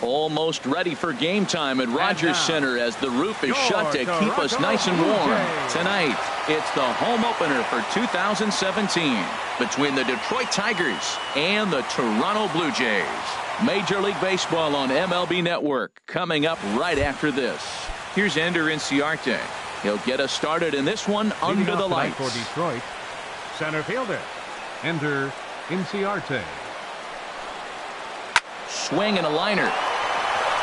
Almost ready for game time at Rogers Center as the roof is shut to keep us nice and warm. Tonight, it's the home opener for 2017 between the Detroit Tigers and the Toronto Blue Jays. Major League Baseball on MLB Network coming up right after this. Here's Ender Inciarte. He'll get us started in this one under the lights. For Detroit, center fielder, Ender Inciarte. Swing and a liner.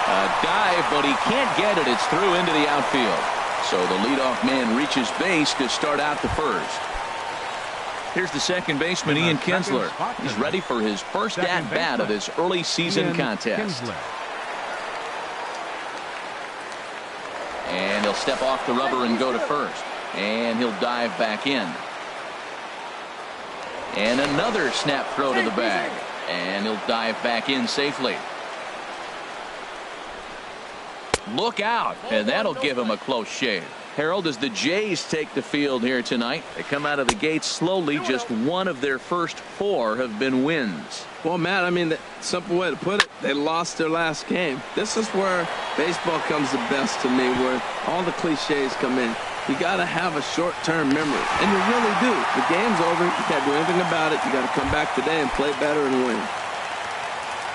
A dive, but he can't get it. It's through into the outfield. So the leadoff man reaches base to start out the first. Here's the second baseman, Ian Kinsler. He's ready for his first at-bat of this early season contest. And he'll step off the rubber and go to first. And he'll dive back in. And another snap throw to the bag. And he'll dive back in safely. Look out, and that'll give him a close shave. Harold, as the Jays take the field here tonight, they come out of the gates slowly. Just one of their first 4 have been wins. Well, Matt, I mean, the simple way to put it, they lost their last game. This is where baseball comes the best to me, where all the cliches come in. You got to have a short-term memory, and you really do. The game's over. You can't do anything about it. You got to come back today and play better and win.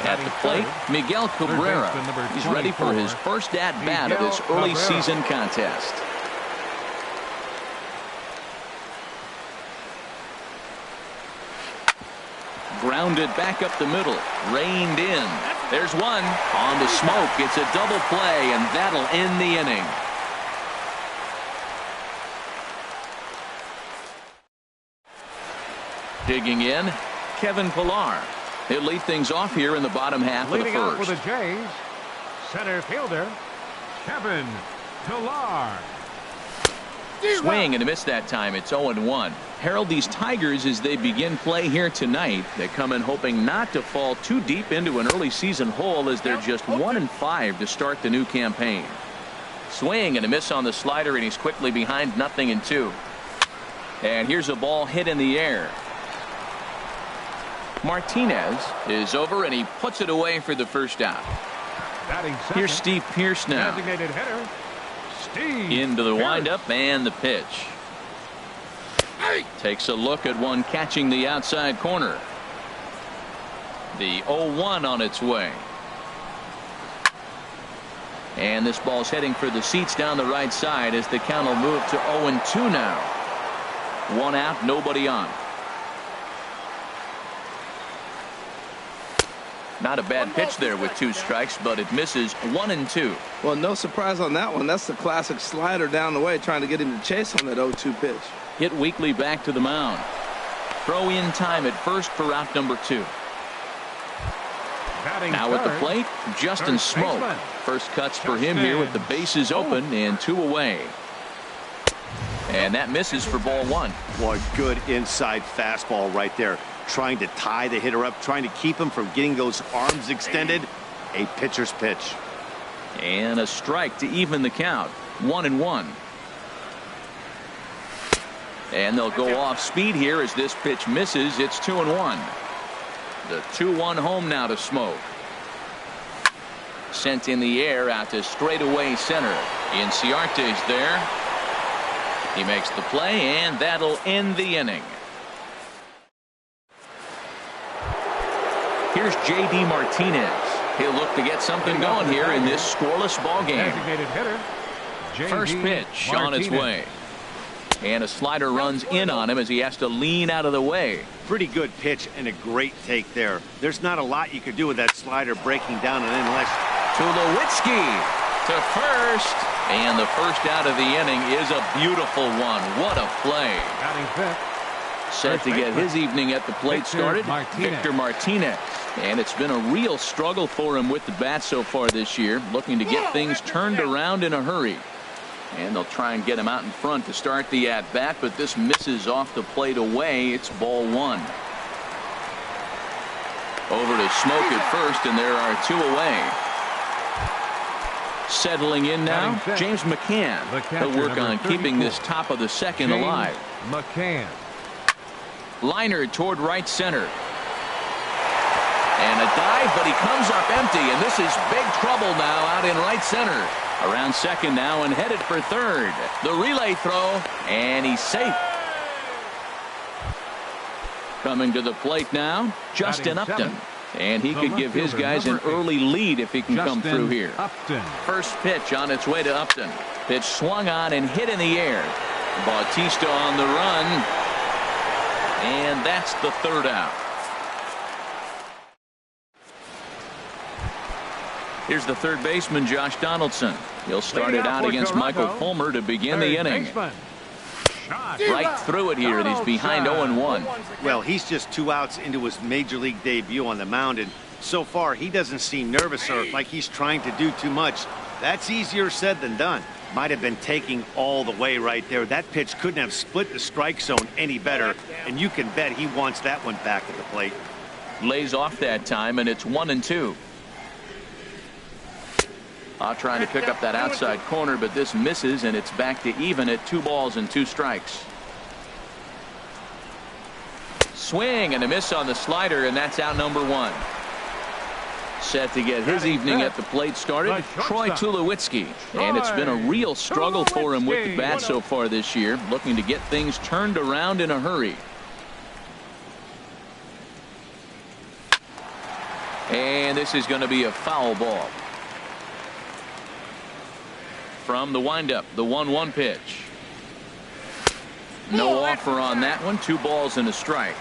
At the plate, Miguel Cabrera. He's ready for his first at-bat of this early season contest. Grounded back up the middle. Reined in. There's one. On to Smoke. It's a double play, and that'll end the inning. Digging in, Kevin Pillar. He'll lead things off here in the bottom half of the first. Leading out for the Jays, center fielder, Kevin Pillar. Swing and a miss that time. It's 0-1. Harold, these Tigers, as they begin play here tonight, they come in hoping not to fall too deep into an early season hole, as they're just 1-5 to start the new campaign. Swing and a miss on the slider, and he's quickly behind 0-2. And here's a ball hit in the air. Martinez is over, and he puts it away for the first out. Here's Steve Pearce now. Designated hitter, Steve into the Pearce. windup and the pitch. Takes a look at one catching the outside corner. The 0-1 on its way. And this ball's heading for the seats down the right side as the count will move to 0-2 now. 1 out, nobody on. Not a bad pitch there with 2 strikes, but it misses 1-2. Well, no surprise on that one. That's the classic slider down the way, trying to get him to chase on that 0-2 pitch. Hit weakly back to the mound. Throw in time at first for out number 2. Now at the plate, Justin Smoke. First cuts for him here with the bases open and 2 away. And that misses for ball 1. Boy, good inside fastball right there. Trying to tie the hitter up, trying to keep him from getting those arms extended. A pitcher's pitch. And a strike to even the count. 1-1. And they'll go off speed here as this pitch misses. It's 2-1. The 2-1 home now to Smoke. Sent in the air out to straightaway center. Inciarte's there. He makes the play, and that'll end the inning. Here's J.D. Martinez. He'll look to get something going here in this scoreless ball game. Designated hitter, First pitch on its way. And a slider runs in on him as he has to lean out of the way. Pretty good pitch and a great take there. There's not a lot you could do with that slider breaking down and unless. Tulowitzki to first. And the first out of the inning is a beautiful one. What a play. Batting fifth. Set to get his evening at the plate started, Victor Martinez. And it's been a real struggle for him with the bat so far this year, looking to get things turned around in a hurry. And they'll try and get him out in front to start the at-bat, but this misses off the plate away. It's ball 1. Over to Smoke at first, and there are 2 away. Settling in now, James McCann. He'll work on keeping this top of the second alive. McCann. Liner toward right center. And a dive, but he comes up empty, and this is big trouble now out in right center. Around second now and headed for third. The relay throw, and he's safe. Coming to the plate now, Justin Upton. And he could give his guys an early lead if he can come through here. First pitch on its way to Upton. Pitch swung on and hit in the air. Bautista on the run. And that's the third out. Here's the third baseman, Josh Donaldson. He'll start it out against Michael Fulmer to begin the inning. Right through it here, and he's behind 0-1. Well, he's just 2 outs into his major league debut on the mound, and so far he doesn't seem nervous or like he's trying to do too much. That's easier said than done. Might have been taking all the way right there. That pitch couldn't have split the strike zone any better, and you can bet he wants that one back at the plate. Lays off that time, and it's 1-2. Trying to pick up that outside corner, but this misses, and it's back to even at 2 balls and 2 strikes. Swing and a miss on the slider, and that's out number 1. Set to get his evening at the plate started, Troy Tulowitzki. And it's been a real struggle for him with the bat so far this year, looking to get things turned around in a hurry. And this is going to be a foul ball. From the windup, the 1-1 pitch. No offer on that one. 2 balls and a strike.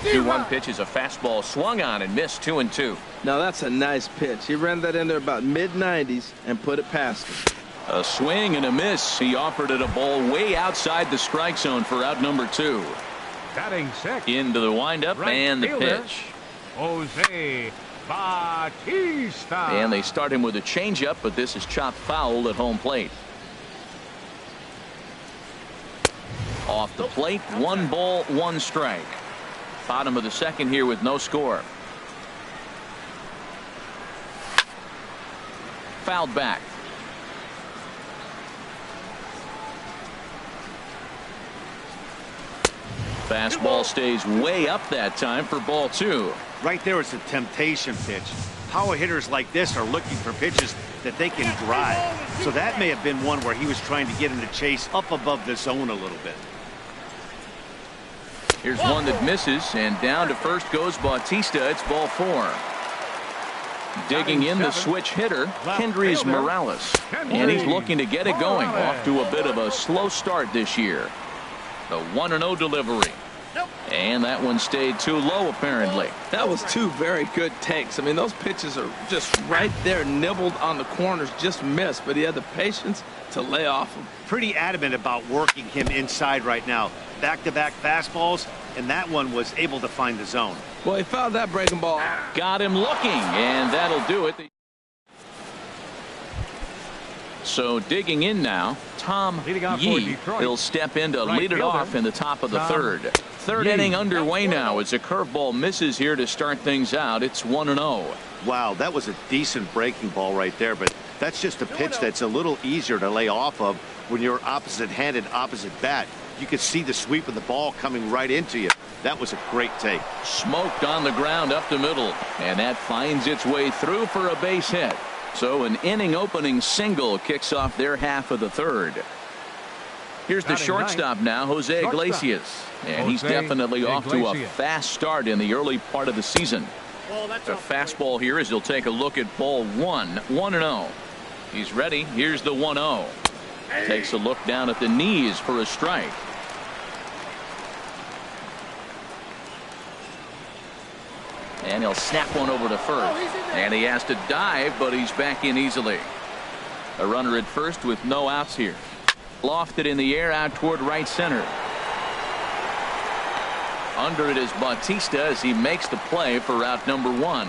The 2-1 pitch is a fastball swung on and missed 2-2. Now that's a nice pitch. He ran that in there about mid-90s and put it past him. A swing and a miss. He offered it a ball way outside the strike zone for out number 2. Batting sixth. Into the windup and the pitch. Jose Bautista. And they start him with a changeup, but this is chopped foul at home plate. Off the plate, 1 ball, 1 strike. Bottom of the second here with no score. Fouled back. Fastball stays way up that time for ball 2. Right there is a temptation pitch. Power hitters like this are looking for pitches that they can drive. So that may have been one where he was trying to get in the chase up above the zone a little bit. Here's one that misses, and down to first goes Bautista. It's ball 4. Digging in the switch hitter, Kendrys Morales. And he's looking to get it going. Off to a bit of a slow start this year. The 1-0 delivery. And that one stayed too low, apparently. That was 2 very good takes. I mean, those pitches are just right there, nibbled on the corners, just missed. But he had the patience to lay off them. Pretty adamant about working him inside right now. Back-to-back fastballs, and that one was able to find the zone. Well, he fouled that breaking ball. Got him looking, and that'll do it. So digging in now, Tom Yee. He'll step in to lead it off in the top of the third. Third inning underway now as a curveball misses here to start things out. It's 1-0. Wow, that was a decent breaking ball right there, but that's just a pitch that's a little easier to lay off of when you're opposite-handed, opposite bat. You could see the sweep of the ball coming right into you. That was a great take. Smoked on the ground up the middle, and that finds its way through for a base hit. So an inning opening single kicks off their half of the third. Here's the shortstop now, Jose Iglesias. And he's definitely off to a fast start in the early part of the season. The fastball here as he'll take a look at ball 1. 1-0. He's ready. Here's the 1-0. Takes a look down at the knees for a strike. And he'll snap one over to first. And he has to dive, but he's back in easily. A runner at first with no outs here. Lofted in the air out toward right center. Under it is Bautista as he makes the play for out number 1.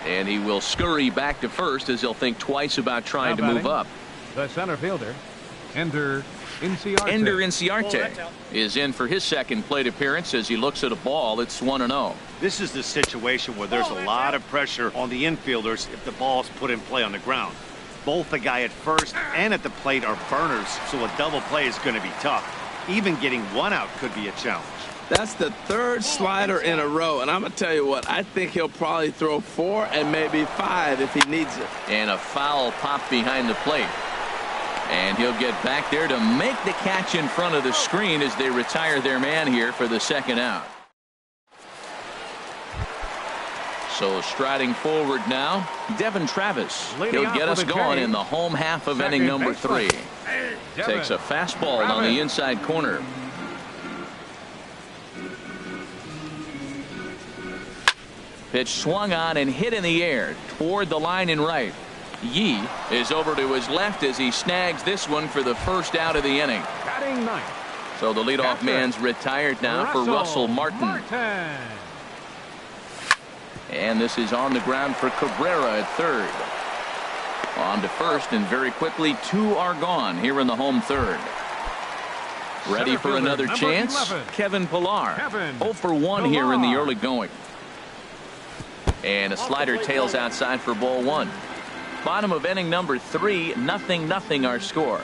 And he will scurry back to first as he'll think twice about trying to move up. The center fielder, Ender Inciarte. Ender Inciarte is in for his second plate appearance as he looks at a ball. It's 1-0. This is the situation where there's a lot of pressure on the infielders if the ball's put in play on the ground. Both the guy at first and at the plate are burners, so a double play is going to be tough. Even getting 1 out could be a challenge. That's the third slider in a row, and I'm going to tell you what, I think he'll probably throw 4 and maybe 5 if he needs it. And a foul pop behind the plate. And he'll get back there to make the catch in front of the screen as they retire their man here for the second out. So striding forward now, Devin Travis. He'll get us going in the home half of inning number 3. Takes a fastball on the inside corner. Pitch swung on and hit in the air toward the line in right. Yee is over to his left as he snags this one for the first out of the inning. Batting ninth. So the leadoff man's retired now for Russell Martin. And this is on the ground for Cabrera at third. On to first, and very quickly 2 are gone here in the home third. Ready for another chance? 11. Kevin Pillar. 0 for 1 here in the early going. And a slider tails outside for ball 1. Bottom of inning number 3, 0-0 our score.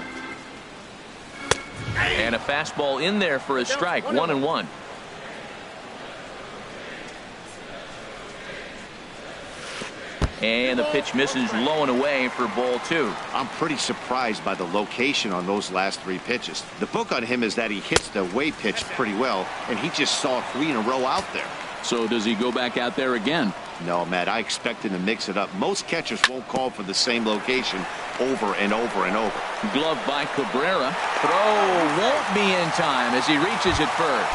And a fastball in there for a strike, 1-1. And the pitch misses low and away for ball 2. I'm pretty surprised by the location on those last 3 pitches. The book on him is that he hits the away pitch pretty well, and he just saw 3 in a row out there. So does he go back out there again? No, Matt, I expect him to mix it up. Most catchers won't call for the same location over and over and over. Glove by Cabrera. Throw won't be in time as he reaches it first.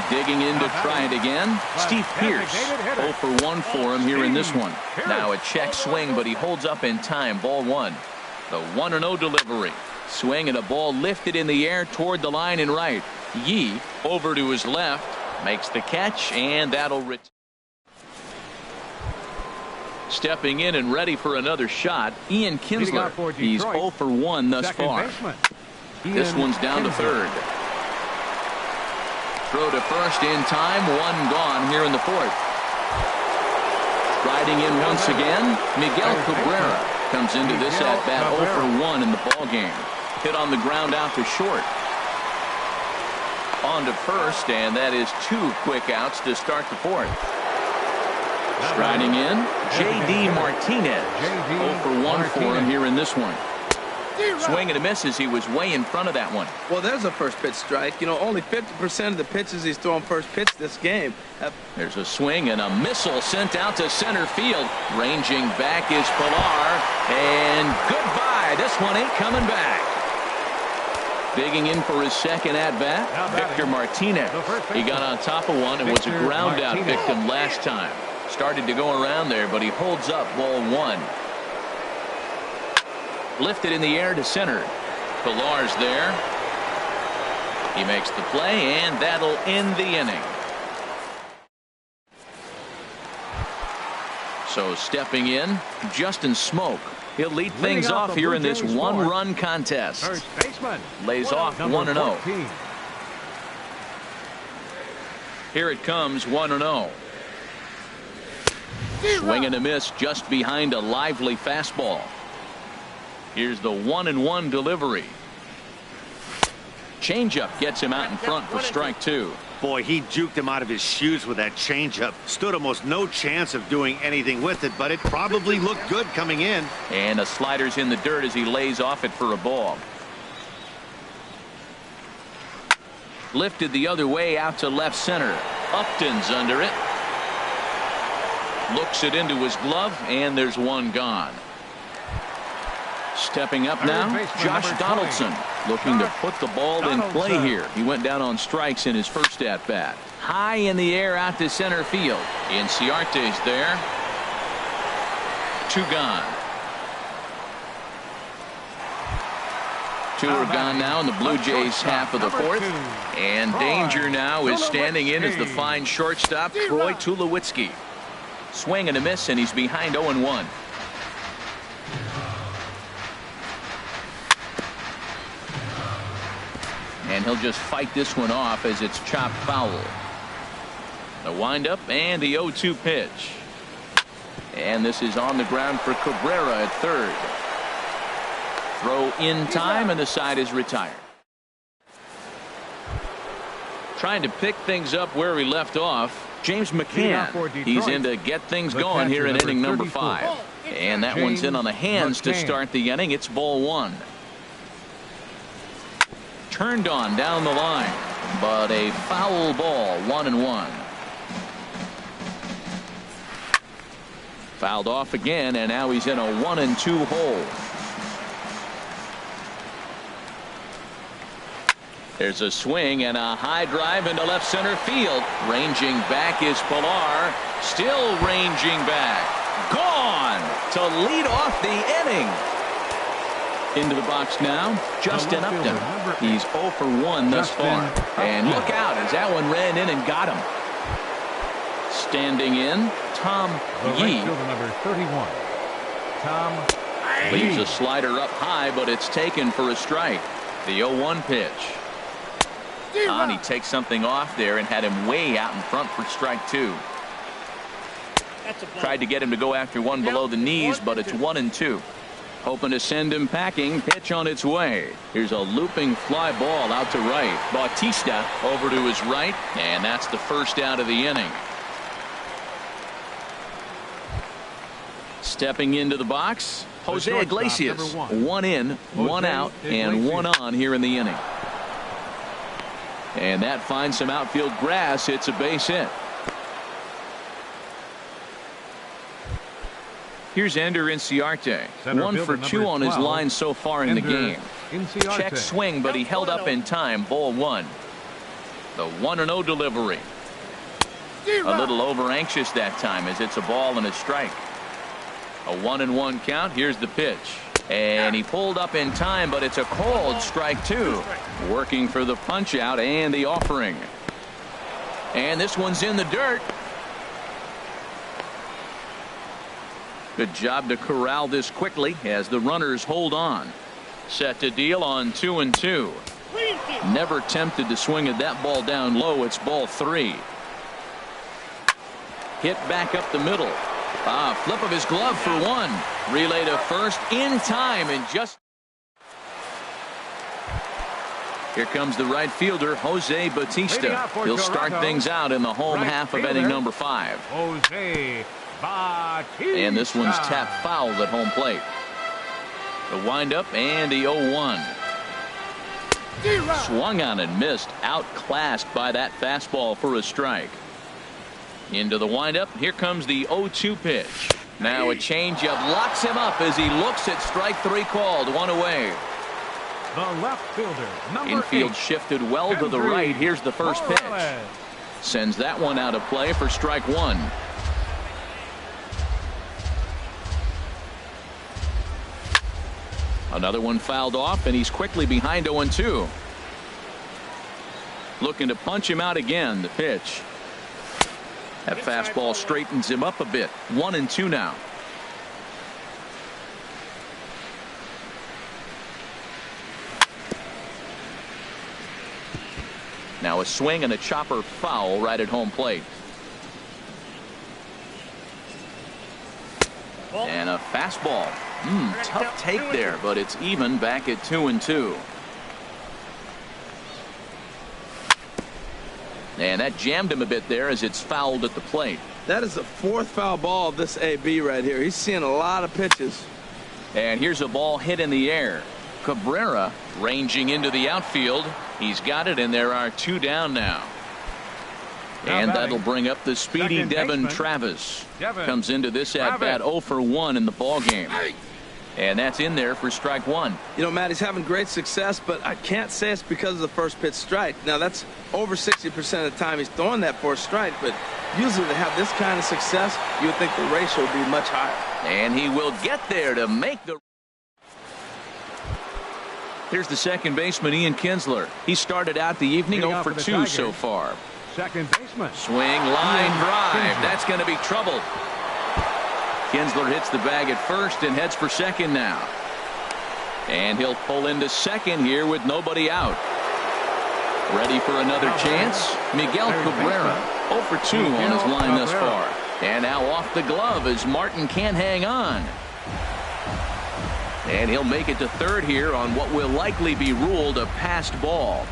Digging in to try it again. Steve Pierce. 0 for 1 for him here in this one. Now a check swing, but he holds up in time. Ball 1. The 1-0 delivery. Swing and a ball lifted in the air toward the line in right. Yee over to his left. Makes the catch, and that'll return. Stepping in and ready for another shot, Ian Kinsler. He's 0 for 1 thus far. This one's down to third. Throw to first in time, 1 gone here in the 4th. Riding in once again, Miguel Cabrera comes into this at bat 0 for 1 in the ball game. Hit on the ground out to short. On to first, and that is 2 quick outs to start the 4th. Striding in, J.D. Martinez. 0 for 1 for him here in this one. Swing and a miss as he was way in front of that one. Well, there's a first pitch strike. You know, only 50% of the pitches he's throwing first pitch this game. There's a swing and a missile sent out to center field. Ranging back is Pillar. And goodbye. This one ain't coming back. Digging in for his second at-bat, Victor Martinez. He got on top of one and was a ground-out victim last time. Started to go around there, but he holds up ball 1. Lifted in the air to center. Pillar's there. He makes the play, and that'll end the inning. So stepping in, Justin Smoke. He'll lead things off here in this 1-run contest. Lays off 1-0. Here it comes, 1-0. Swing and a miss just behind a lively fastball. Here's the 1-1 delivery. Changeup gets him out in front for strike 2. Boy, he juked him out of his shoes with that changeup. Stood almost no chance of doing anything with it, but it probably looked good coming in. And a slider's in the dirt as he lays off it for a ball. Lifted the other way out to left center. Upton's under it. Looks it into his glove, and there's 1 gone. Stepping up now, Josh Donaldson, looking to put the ball in play here. He went down on strikes in his first at-bat. High in the air out to center field. Inciarte's there. 2 gone. 2 are gone now in the Blue Jays half of the 4th. And danger now is standing in as the fine shortstop, Troy Tulowitzki. Swing and a miss, and he's behind 0-1. And he'll just fight this one off as it's chopped foul. The windup and the 0-2 pitch. And this is on the ground for Cabrera at third. Throw in time, and the side is retired. Trying to pick things up where he left off. James McCann, he's in to get things going here in inning number 5. And that one's in on the hands to start the inning. It's ball 1. Turned on down the line, but a foul ball, 1-1. Fouled off again, and now he's in a 1-2 hole. There's a swing and a high drive into left center field. Ranging back is Pilar. Still ranging back. Gone to lead off the inning. Into the box now, Justin Upton. He's 0 for 1 thus far. And look out as that one ran in and got him. Standing in, Tom Yee. Number 31. Tom Leaves a slider up high, but it's taken for a strike. The 0-1 pitch. He takes something off there and had him way out in front for strike 2. Tried to get him to go after one below the knees, but it's 1-2. Hoping to send him packing. Pitch on its way. Here's a looping fly ball out to right. Bautista over to his right, and that's the first out of the inning. Stepping into the box, Jose Iglesias. 1 in, 1 out, and 1 on here in the inning. And that finds some outfield grass. It's a base hit. Here's Ender Inciarte. 1 for 2 on his line so far in the game. Check swing, but he held up in time. Ball 1. The 1-0 delivery. A little over anxious that time as it's a ball and a strike. A 1-1 count. Here's the pitch. And he pulled up in time, but it's a called strike 2. Working for the punch out and the offering. And this one's in the dirt. Good job to corral this quickly as the runners hold on. Set to deal on 2-2. Never tempted to swing at that ball down low. It's ball 3. Hit back up the middle. Flip of his glove for 1. Relay to first in time and just. Here comes the right fielder, Jose Bautista. He'll start things out in the home half of inning number 5. Jose Bautista. And this one's tapped foul at home plate. The windup and the 0-1. Swung on and missed. Outclassed by that fastball for a strike. Into the windup. Here comes the 0-2 pitch. Now a changeup locks him up as he looks at strike 3 called. 1 away. The left fielder, number Infield 8. Shifted well to the right. Here's the first pitch. Sends that one out of play for strike 1. Another one fouled off, and he's quickly behind 0-2. Looking to punch him out again. The pitch. That fastball straightens him up a bit. 1-2 now. Now a swing and a chopper foul right at home plate. And a fastball. Tough take there, but it's even back at 2-2. And that jammed him a bit there as it's fouled at the plate. That is the 4th foul ball of this AB right here. He's seeing a lot of pitches. And here's a ball hit in the air. Cabrera ranging into the outfield. He's got it, and there are 2 down now. And that'll bring up the speedy Devin Travis. Comes into this at-bat 0 for 1 in the ballgame. And that's in there for strike 1. You know, Matt, he's having great success, but I can't say it's because of the first pitch strike. Now, that's over 60% of the time he's throwing that for a strike, but usually to have this kind of success, you would think the ratio would be much higher. And he will get there to make the. Here's the second baseman, Ian Kinsler. He started out the evening 0 for 2 so far. Second baseman. Swing, line drive. That's going to be trouble. Kinsler hits the bag at first and heads for second now. And he'll pull into second here with nobody out. Ready for another chance? Miguel Cabrera 0 for 2 on his line thus far. And now off the glove as Martin can't hang on. And he'll make it to third here on what will likely be ruled a passed ball.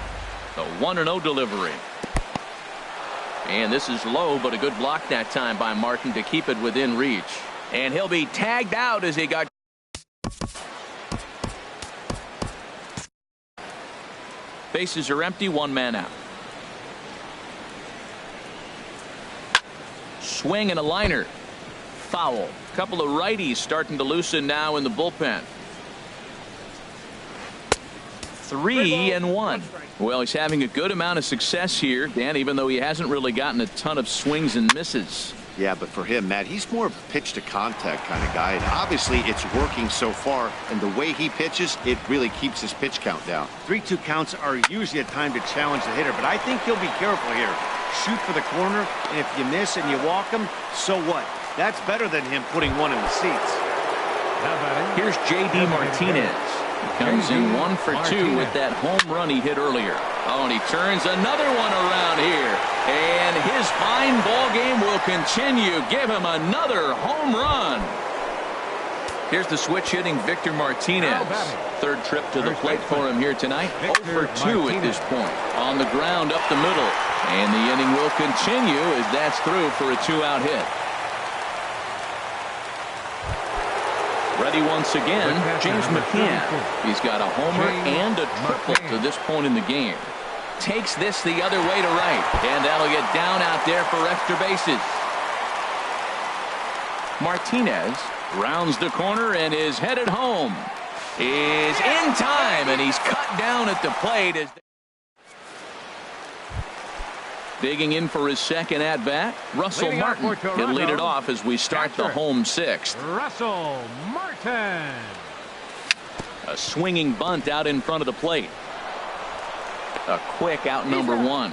The 1-0 delivery. And this is low, but a good block that time by Martin to keep it within reach. And he'll be tagged out as he got. Bases are empty, one man out. Swing and a liner. Foul. Couple of righties starting to loosen now in the bullpen. 3-1. Well, he's having a good amount of success here, Dan, even though he hasn't really gotten a ton of swings and misses. Yeah, but for him, Matt, he's more of a pitch to contact kind of guy. And obviously, it's working so far. And the way he pitches, it really keeps his pitch count down. 3-2 counts are usually a time to challenge the hitter, but I think he'll be careful here. Shoot for the corner, and if you miss and you walk him, so what? That's better than him putting one in the seats. Here's J.D. Martinez. He comes in 1 for 2 with that home run he hit earlier. Oh, and he turns another one around here. And his fine ball game will continue. Give him another home run. Here's the switch hitting Victor Martinez. Third trip to the plate for him here tonight. 0 for 2 at this point. On the ground up the middle. And the inning will continue as that's through for a 2-out hit. Ready once again, James McCann. He's got a homer and a triple to this point in the game. Takes this the other way to right. And that'll get down out there for extra bases. Martinez rounds the corner and is headed home. Is in time, and he's cut down at the plate. As digging in for his second at-bat, Russell Martin. He'll lead it off as we start the home sixth. Russell Martin. A swinging bunt out in front of the plate. A quick out number 1.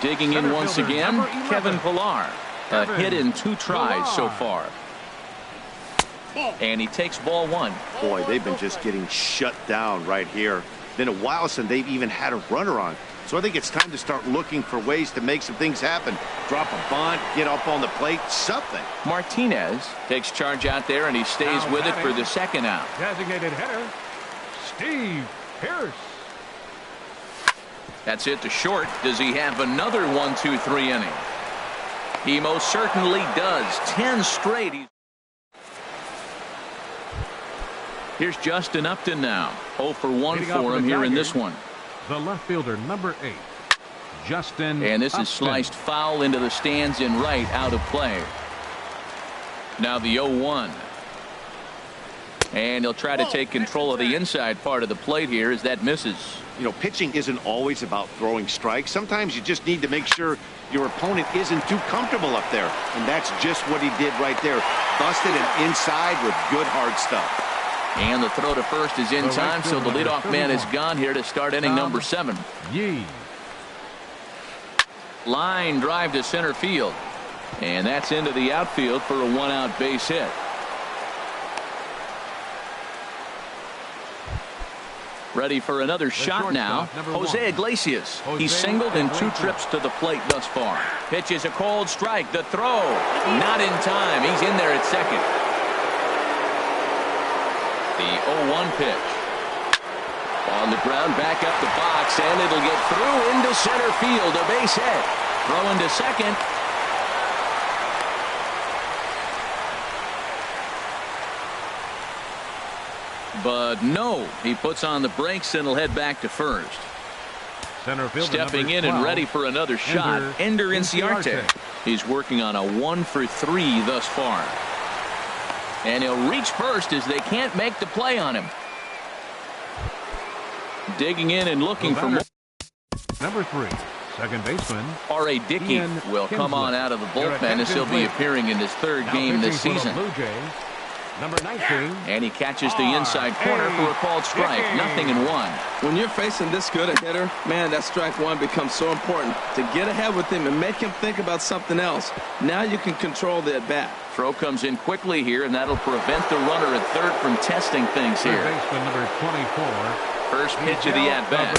Digging in once again, Kevin Pillar. A hit in 2 tries so far. And he takes ball 1. Boy, they've been just getting shut down right here. Been a while since they've even had a runner on. So I think it's time to start looking for ways to make some things happen. Drop a bunt, get up on the plate, something. Martinez takes charge out there, and he stays with it for the second out. Designated hitter, Steve Pearce. That's it to short. Does he have another 1-2-3 inning? He most certainly does. 10 straight. Here's Justin Upton now. 0 for 1 for him here in this one. The left fielder, number 8, Justin And this Upton. is sliced foul into the stands in right, out of play. Now the 0-1. And he'll try to take control of the inside part of the plate here as that misses. You know, pitching isn't always about throwing strikes. Sometimes you just need to make sure your opponent isn't too comfortable up there. And that's just what he did right there. Busted him inside with good hard stuff. And the throw to first is in time, so the leadoff man is gone here to start inning number 7. Yee. Line drive to center field. And that's into the outfield for a 1-out base hit. Ready for another shot now. Jose Iglesias. He's singled in 2 trips to the plate thus far. Pitches a cold strike. The throw. Not in time. He's in there at second. The 0-1 pitch. On the ground, back up the box, and it'll get through into center field. A base hit. Throw into second. But no, he puts on the brakes and will head back to first. Center fielder, Stepping in and ready for another shot, Ender Inciarte. He's working on a 1 for 3 thus far. And he'll reach first as they can't make the play on him. Digging in and looking for more. Number 3, second baseman R.A. Dickey will come on out of the bullpen as he'll be appearing in his 3rd game this season. Number 19. And he catches the inside corner for a called strike. 0-1. When you're facing this good a hitter, man, that strike 1 becomes so important. To get ahead with him and make him think about something else. Now you can control the at-bat. Throw comes in quickly here, and that'll prevent the runner at third from testing things here. Baseman number 24. First pitch of the at-bat.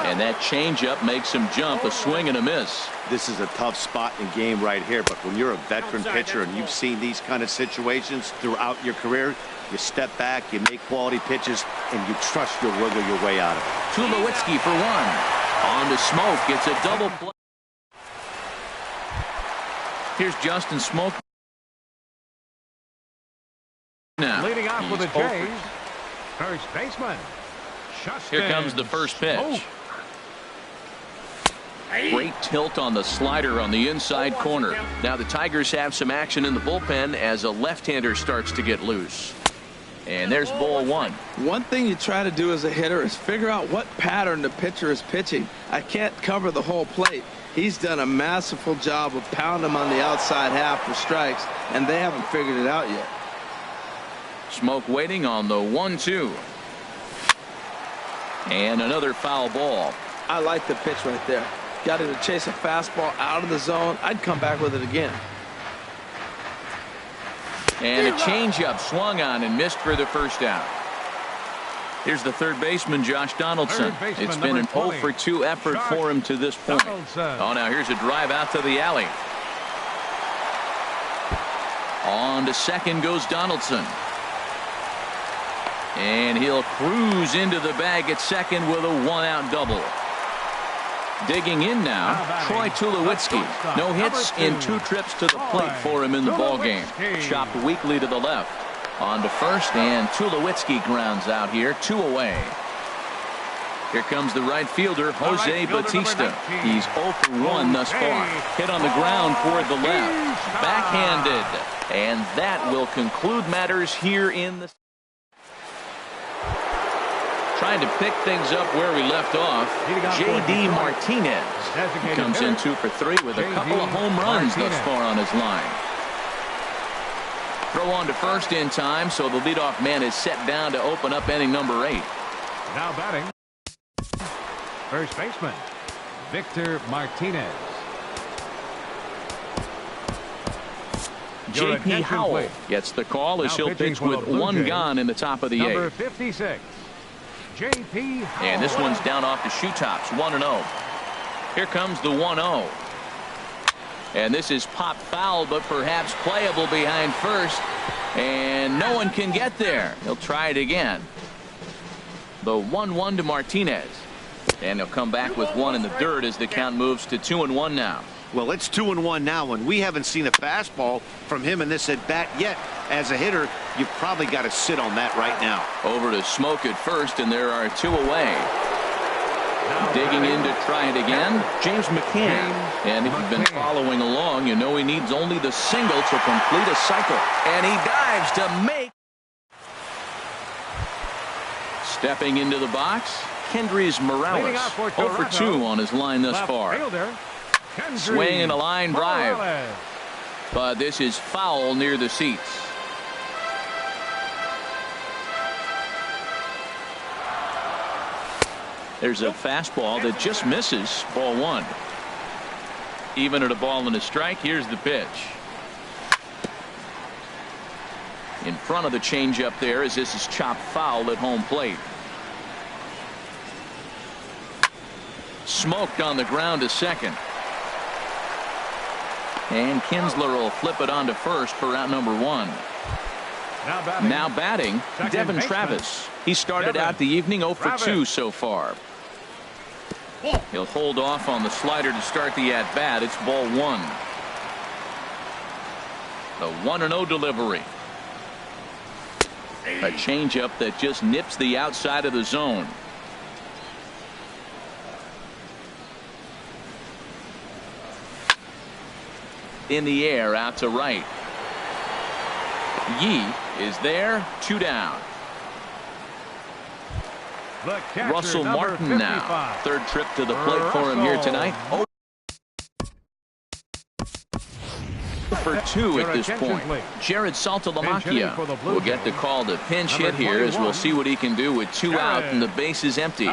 And that changeup makes him jump, a swing and a miss. This is a tough spot in the game right here, but when you're a veteran pitcher and you've seen these kind of situations throughout your career, you step back, you make quality pitches, and you trust you'll wiggle your way out of it. Tulowitzki for 1. On to Smoke. It's a double play. Here's Justin Smoke. Now, leading off with the Jays, first baseman. Here comes the first pitch. Great tilt on the slider on the inside corner. Now the Tigers have some action in the bullpen as a left-hander starts to get loose. And there's ball one. One thing you try to do as a hitter is figure out what pattern the pitcher is pitching. I can't cover the whole plate. He's done a masterful job of pounding him on the outside half for strikes, and they haven't figured it out yet. Smoke waiting on the 1-2. And another foul ball. I like the pitch right there. Got him to chase a fastball out of the zone. I'd come back with it again. And a changeup swung on and missed for the first out. Here's the third baseman, Josh Donaldson. It's been an 0-for-2 effort for him to this point. Oh, now here's a drive out to the alley. On to second goes Donaldson. And he'll cruise into the bag at second with a one-out double. Digging in now, Troy Tulowitzki. No hits in 2 trips to the plate for him in the ballgame. Chopped weakly to the left. On to first, and Tulowitzki grounds out here, 2 away. Here comes the right fielder, Jose Bautista. He's 0-for-1 thus far. Hit on the ground toward the left. Backhanded. And that will conclude matters here in the... Trying to pick things up where we left off, J.D. Martinez. He comes in 2-for-3 with a couple of home runs thus far on his line. Throw on to first in time, so the leadoff man is set down to open up inning number 8. Now batting, first baseman, Victor Martinez. J.P. Howell gets the call as he'll pitch with 1 gone in the top of the 8th. Number 56. J.P. And this one's down off the shoe tops, 1-0. Here comes the 1-0. And this is pop foul, but perhaps playable behind first. And no one can get there. He'll try it again. The 1-1 to Martinez. And he'll come back with 1 in the dirt as the count moves to 2-1 now. Well, it's 2-1 now, and we haven't seen a fastball from him in this at bat yet. As a hitter, you've probably got to sit on that right now. Over to Smoke at first, and there are 2 away. Digging in to try it again, James McCann. And if you've been following along, you know he needs only the single to complete a cycle. And he dives to make. Stepping into the box, Kendrys Morales. 0-for-2 on his line thus far. Swing and a line drive. But this is foul near the seats. There's a fastball that just misses, ball 1. Even at a ball and a strike, here's the pitch. In front of the changeup there as this is chopped foul at home plate. Smoked on the ground to second. And Kinsler will flip it on to first for out number 1. Now batting, Devin Travis. He started out the evening 0-for-2 so far. He'll hold off on the slider to start the at-bat. It's ball 1. The 1-0 delivery. A changeup that just nips the outside of the zone. In the air out to right. Yee is there, 2 down. Russell Martin now. 3rd trip to the plate for him here tonight. 0-for-2 at this point. Jared Saltalamacchia will get the call to pinch hit here as we'll see what he can do with 2 out and the base is empty.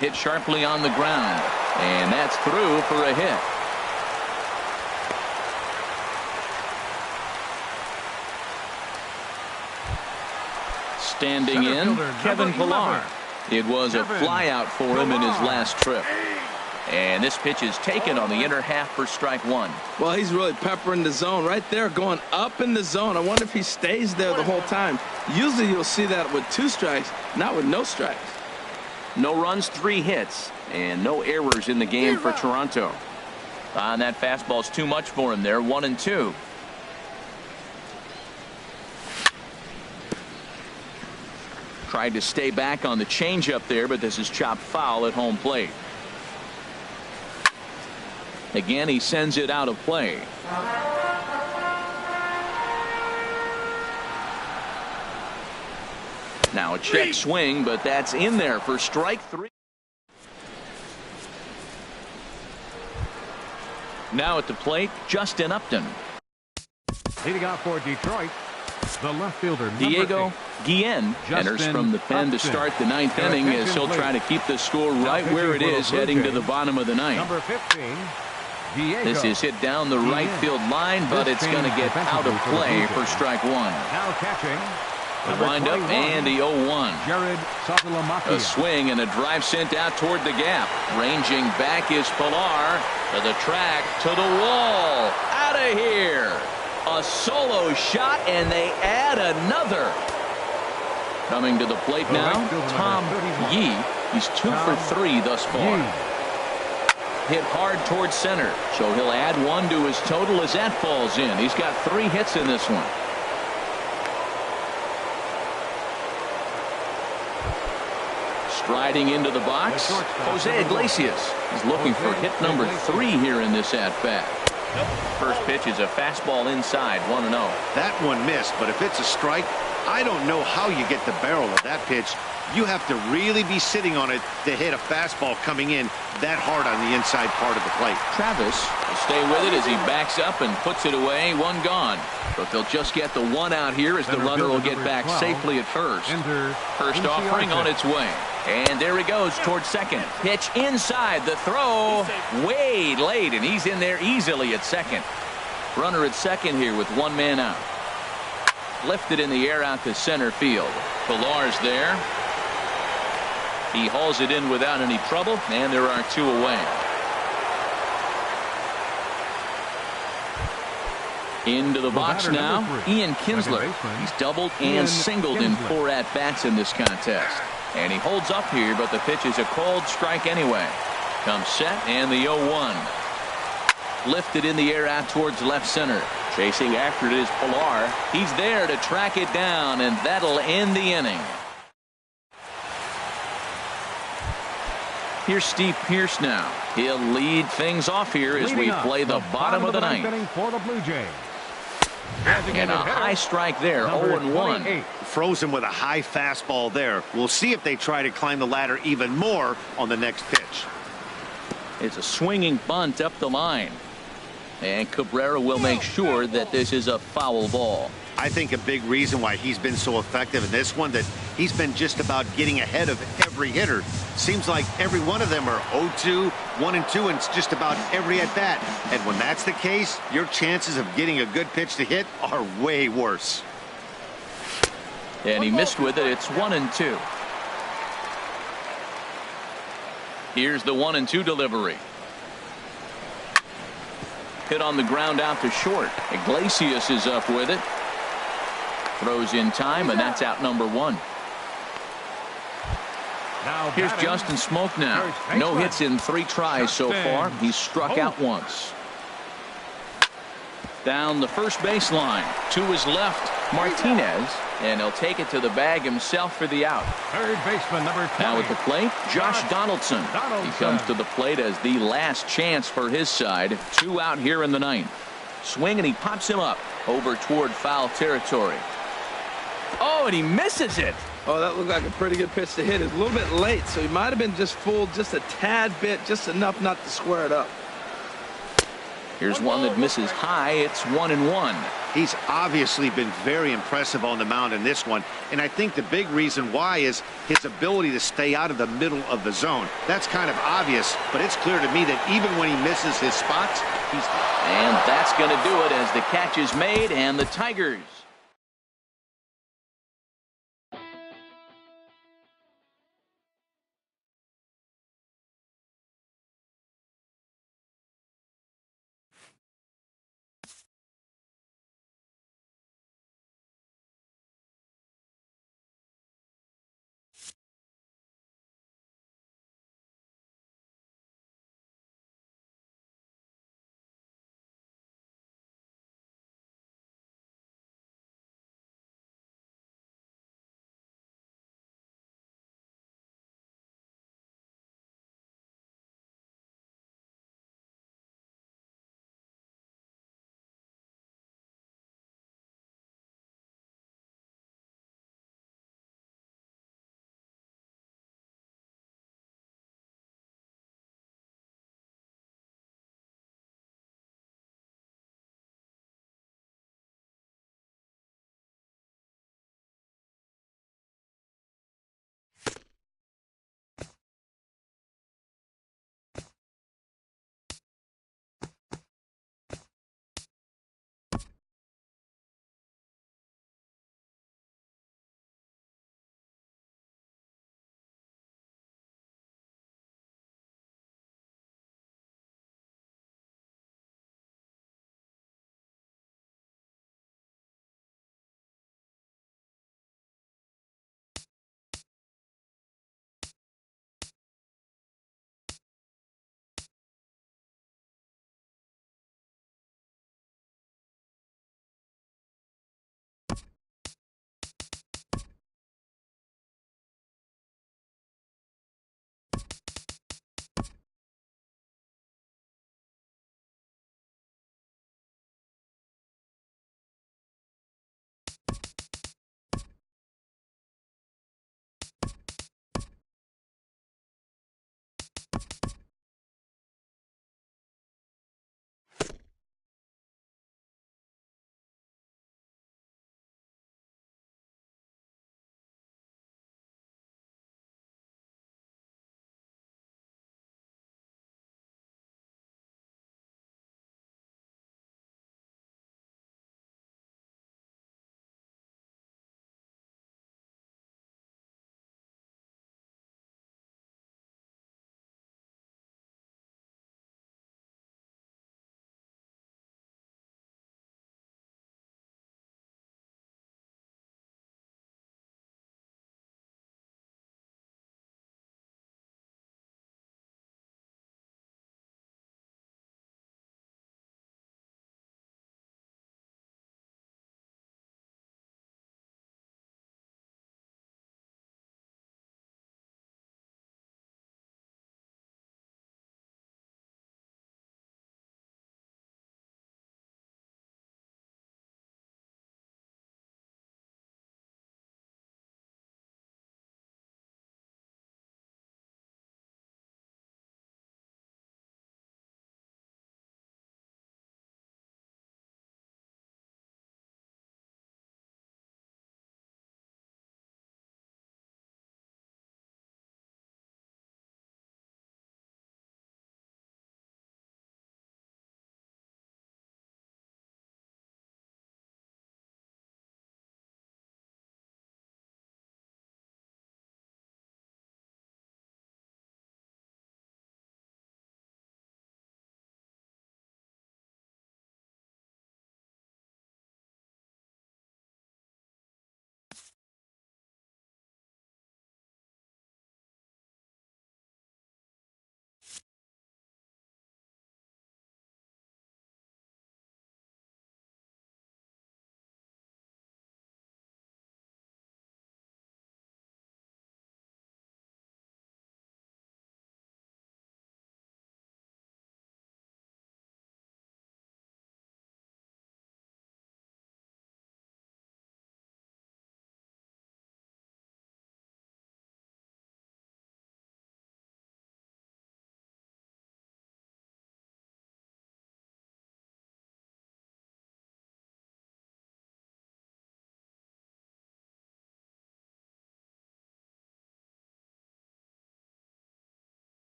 Hit sharply on the ground. And that's through for a hit. Standing in, Kevin Pillar. It was a flyout for him in his last trip. And this pitch is taken on the inner half for strike 1. Well, he's really peppering the zone right there, going up in the zone. I wonder if he stays there the whole time. Usually you'll see that with 2 strikes, not with no strikes. No runs, 3 hits, and no errors in the game for Toronto. And that fastball's too much for him there. 1-2. Tried to stay back on the changeup there, but this is chopped foul at home plate. Again, he sends it out of play. Now a check swing, but that's in there for strike 3. Now at the plate, Justin Upton. Leading off for Detroit, the left fielder, Diego Guillen enters from the pen to start the 9th inning as he'll try to keep the score right where it is heading to the bottom of the 9th. Number 15, Diego. This is hit down the right field line, but it's going to get out of play for strike 1. Now catching. The windup and the 0-1. A swing and a drive sent out toward the gap. Ranging back is Pilar to the track, to the wall. Out of here. A solo shot, and they add another. Coming to the plate now, Tom Yee. He's 2 for 3 thus far. Hit hard towards center, so he'll add 1 to his total as that falls in. He's got 3 hits in this one. Striding into the box, Jose Iglesias is looking for hit number 3 here in this at-bat. First pitch is a fastball inside, 1-0. That one missed, but if it's a strike, I don't know how you get the barrel of that pitch. You have to really be sitting on it to hit a fastball coming in that hard on the inside part of the plate. Travis will stay with it as he backs up and puts it away. 1 gone. But they'll just get the 1 out here as the runner will get back safely at first. First offering on its way. And there he goes towards second. Pitch inside. The throw way late, and he's in there easily at second. Runner at second here with 1 man out. Lifted in the air out to center field. Pilar's there. He hauls it in without any trouble, and there are 2 away. Into the box now, Ian Kinsler. He's doubled and singled in 4 at-bats in this contest. And he holds up here, but the pitch is a called strike anyway. Comes set, and the 0-1. Lifted in the air out towards left center. Chasing after it is Pilar. He's there to track it down, and that'll end the inning. Here's Steve Pearce now. He'll lead things off here as we play the bottom of the 9th. For the Blue Jays. And a high strike there, 0-1. Frozen with a high fastball there. We'll see if they try to climb the ladder even more on the next pitch. It's a swinging bunt up the line. And Cabrera will make sure that this is a foul ball. I think a big reason why he's been so effective in this one, that he's been just about getting ahead of every hitter. Seems like every one of them are 0-2, 1-2, and it's just about every at bat. And when that's the case, your chances of getting a good pitch to hit are way worse. And he missed with it. It's 1-2. Here's the 1-2 delivery. Hit on the ground out to short. Iglesias is up with it. Throws in time, and that's out number 1. Here's Justin Smoke now. No hits in 3 tries so far. He's struck out once. Down the first baseline. To his left, Martinez. And he'll take it to the bag himself for the out. Third baseman, number 20. Now at the plate, Josh Donaldson. He comes to the plate as the last chance for his side. 2 out here in the 9th. Swing, and he pops him up over toward foul territory. Oh, and he misses it. Oh, that looked like a pretty good pitch to hit. It's a little bit late, so he might have been just fooled just a tad bit, just enough not to square it up. Here's one that misses high. It's 1-1. He's obviously been very impressive on the mound in this one, and I think the big reason why is his ability to stay out of the middle of the zone. That's kind of obvious, but it's clear to me that even when he misses his spots, he's... And that's going to do it as the catch is made, and the Tigers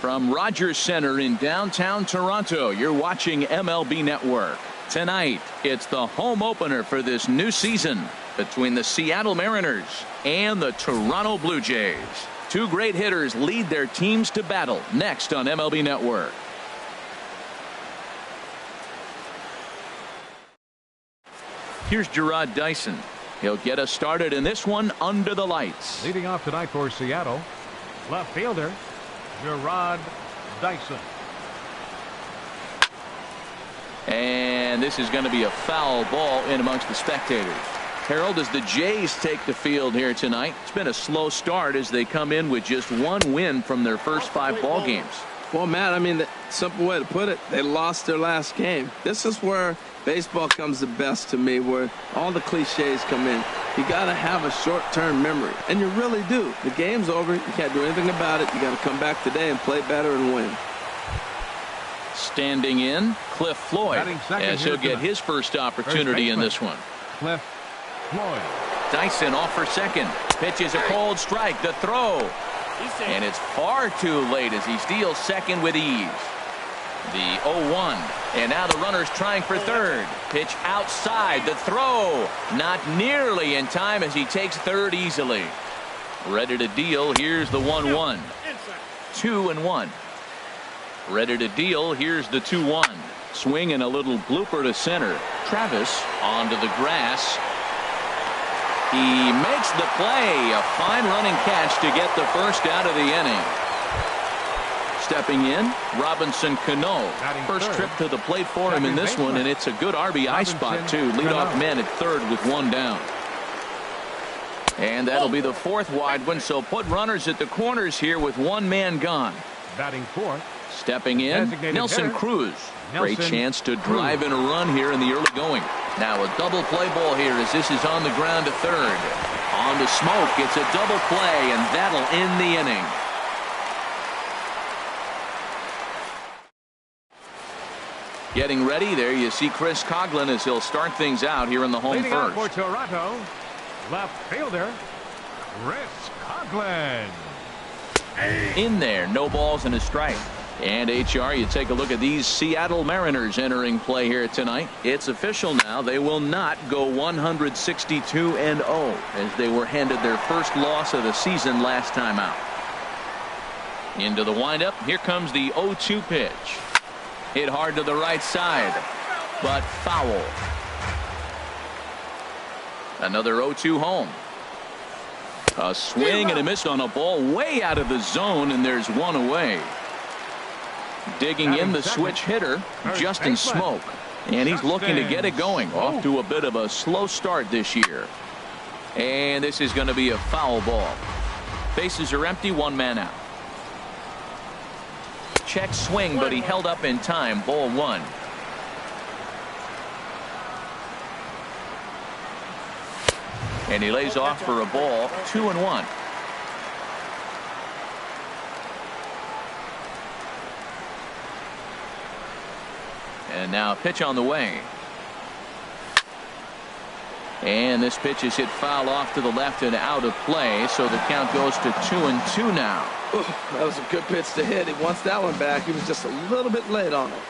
From Rogers Center in downtown Toronto, you're watching MLB Network. Tonight, it's the home opener for this new season between the Seattle Mariners and the Toronto Blue Jays. Two great hitters lead their teams to battle next on MLB Network. Here's Gerard Dyson. He'll get us started in this one under the lights. Leading off tonight for Seattle, left fielder Gerard Dyson. And this is going to be a foul ball in amongst the spectators. Harold, as the Jays take the field here tonight, it's been a slow start as they come in with just one win from their first 5 ball games. Well, Matt, I mean, the simple way to put it, they lost their last game. This is where baseball comes the best to me, where all the cliches come in. You got to have a short-term memory, and you really do. The game's over. You can't do anything about it. You got to come back today and play better and win. Standing in, Cliff Floyd, as he'll get his first opportunity in this one. Cliff Floyd. Dyson off for second. Pitches a cold strike. The throw. And it's far too late as he steals second with ease. The 0-1. And now the runner's trying for third. Pitch outside. The throw. Not nearly in time as he takes third easily. Ready to deal. Here's the 1-1. 2-1. Ready to deal. Here's the 2-1. Swing and a little blooper to center. Travis onto the grass. He makes the play. A fine running catch to get the first out of the inning. Stepping in, Robinson Cano. First trip to the plate for him in this one, and it's a good RBI spot too. Leadoff man at third with one down. And that'll be the 4th wide one, so put runners at the corners here with one man gone. Batting fourth. Stepping in, Nelson Cruz. Great chance to drive in a run here in the early going. Now a double play ball here as this is on the ground to third. On to Smoke. It's a double play, and that'll end the inning. Getting ready there, you see Chris Coughlin as he'll start things out here in the home Leading out first. for Toronto, left fielder Chris Coughlin. In there, no balls and a strike. And HR, you take a look at these Seattle Mariners entering play here tonight. It's official now. They will not go 162-0 as they were handed their first loss of the season last time out. Into the windup. Here comes the 0-2 pitch. Hit hard to the right side, but foul. Another 0-2 home. A swing and a miss on a ball way out of the zone, and there's one away. Digging in the switch hitter, Justin Smoke. And he's looking to get it going. Off to a bit of a slow start this year. And this is going to be a foul ball. Bases are empty, one man out. Check swing, but he held up in time. Ball 1. And he lays off for a ball. 2-1. And now pitch on the way. And this pitch is hit foul off to the left and out of play, so the count goes to 2-2 now. Ooh, that was a good pitch to hit. He wants that one back. He was just a little bit late on it.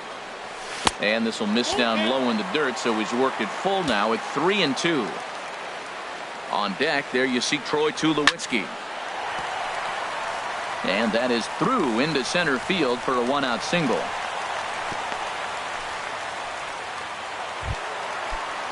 And this will miss down low in the dirt, so he's worked it full now at 3-2. On deck, there you see Troy Tulowitzki. And that is through into center field for a one-out single.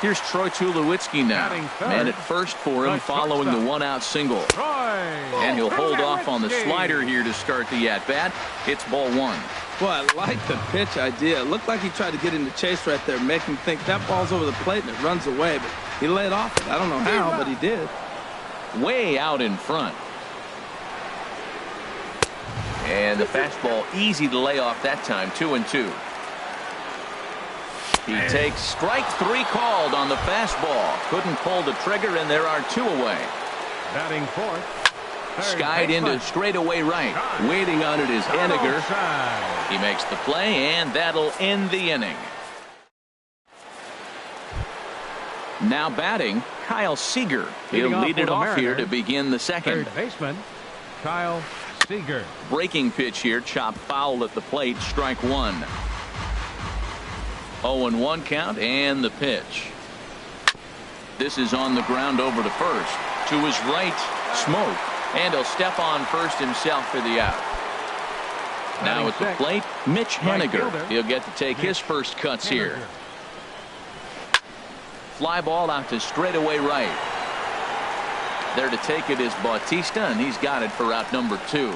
Here's Troy Tulowitzki now. Man at first for him following the one-out single. And he'll hold off on the slider here to start the at-bat. It's ball 1. Boy, I like the pitch idea. It looked like he tried to get into chase right there, make him think that ball's over the plate and it runs away. But he laid off it. I don't know how, but he did. Way out in front. And the fastball easy to lay off that time. 2-2. He takes strike 3 called on the fastball. Couldn't pull the trigger, and there are 2 away. Batting fourth. Skied into straightaway right. Waiting on it is Henniger. He makes the play, and that'll end the inning. Now batting, Kyle Seager. He'll lead it off here to begin the second. Third baseman, Kyle Seager. Breaking pitch here, chopped foul at the plate, strike one. 0-1 count, and the pitch. This is on the ground over to first. To his right, Smoke, and he'll step on first himself for the out. Now at the plate, Mitch Haniger. He'll get to take his first cuts here. Fly ball out to straightaway right. There to take it is Bautista, and he's got it for out number 2.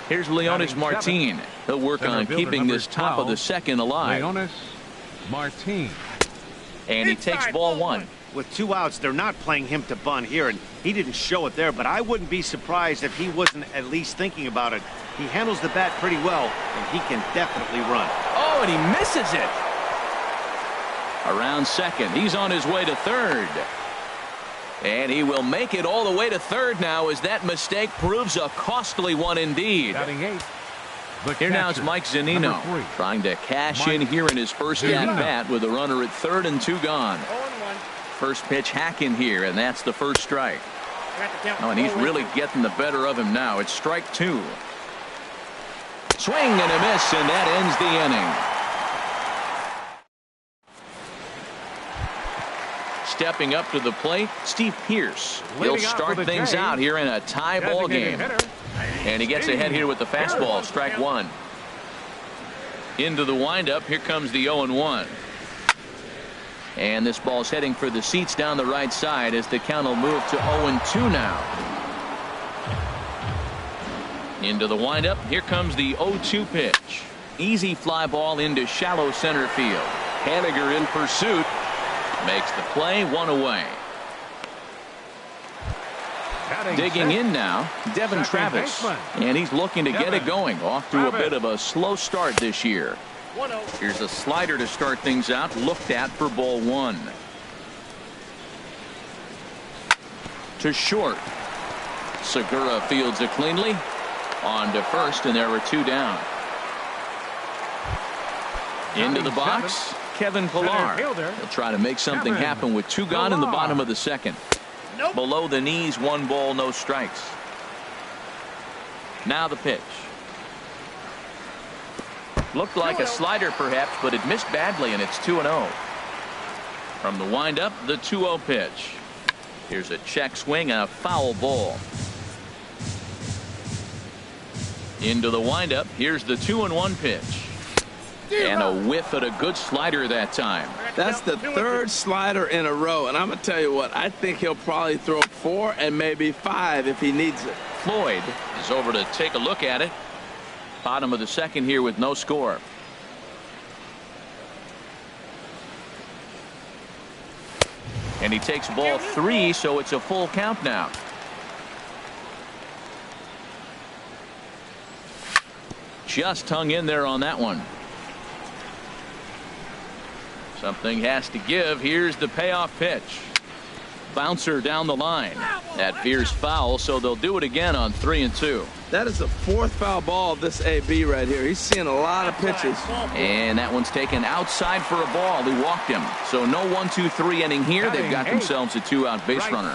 Here's Leonis Martin. He'll work on keeping this top of the second alive. Leonis Martin. And he takes ball 1. With 2 outs, they're not playing him to bunt here, and he didn't show it there, but I wouldn't be surprised if he wasn't at least thinking about it. He handles the bat pretty well, and he can definitely run. Oh, and he misses it. Around second. He's on his way to third. And he will make it all the way to third now, as that mistake proves a costly one indeed. Batting 8. Here now it's Mike Zunino trying to cash in here in his first at-bat with a runner at third and 2 gone. First pitch hack in here, and that's the first strike. Oh, and he's really getting the better of him now. It's strike 2. Swing and a miss, and that ends the inning. Stepping up to the plate, Steve Pearce. He'll start things out here in a tie ball game. And he gets ahead here with the fastball, strike 1. Into the windup, here comes the 0-1. And this ball's heading for the seats down the right side as the count will move to 0-2 now. Into the windup, here comes the 0-2 pitch. Easy fly ball into shallow center field. Haniger in pursuit. Makes the play, 1 away. Digging in now, Devin Travis. And he's looking to get it going. Off to a bit of a slow start this year. Here's a slider to start things out, looked at for ball 1. To short. Segura fields it cleanly. On to first, and there are 2 down. Into the box, Kevin Pillar. He'll try to make something happen with 2 gone in the bottom of the second. Below the knees, 1 ball, no strikes. Now the pitch. Looked like a slider perhaps, but it missed badly, and it's 2-0. From the windup, the 2-0 pitch. Here's a check swing and a foul ball. Into the windup, here's the 2-1 pitch. And a whiff at a good slider that time. That's the 3rd slider in a row, and I'm going to tell you what, I think he'll probably throw 4 and maybe 5 if he needs it. Floyd is over to take a look at it. Bottom of the second here with no score. And he takes ball 3, so it's a full count now. Just hung in there on that one. Something has to give. Here's the payoff pitch. Bouncer down the line. That veers foul, so they'll do it again on 3-2. That is the 4th foul ball of this AB right here. He's seeing a lot of pitches. And that one's taken outside for a ball. He walked him. So no 1-2-3 inning here. They've got themselves a 2-out base runner.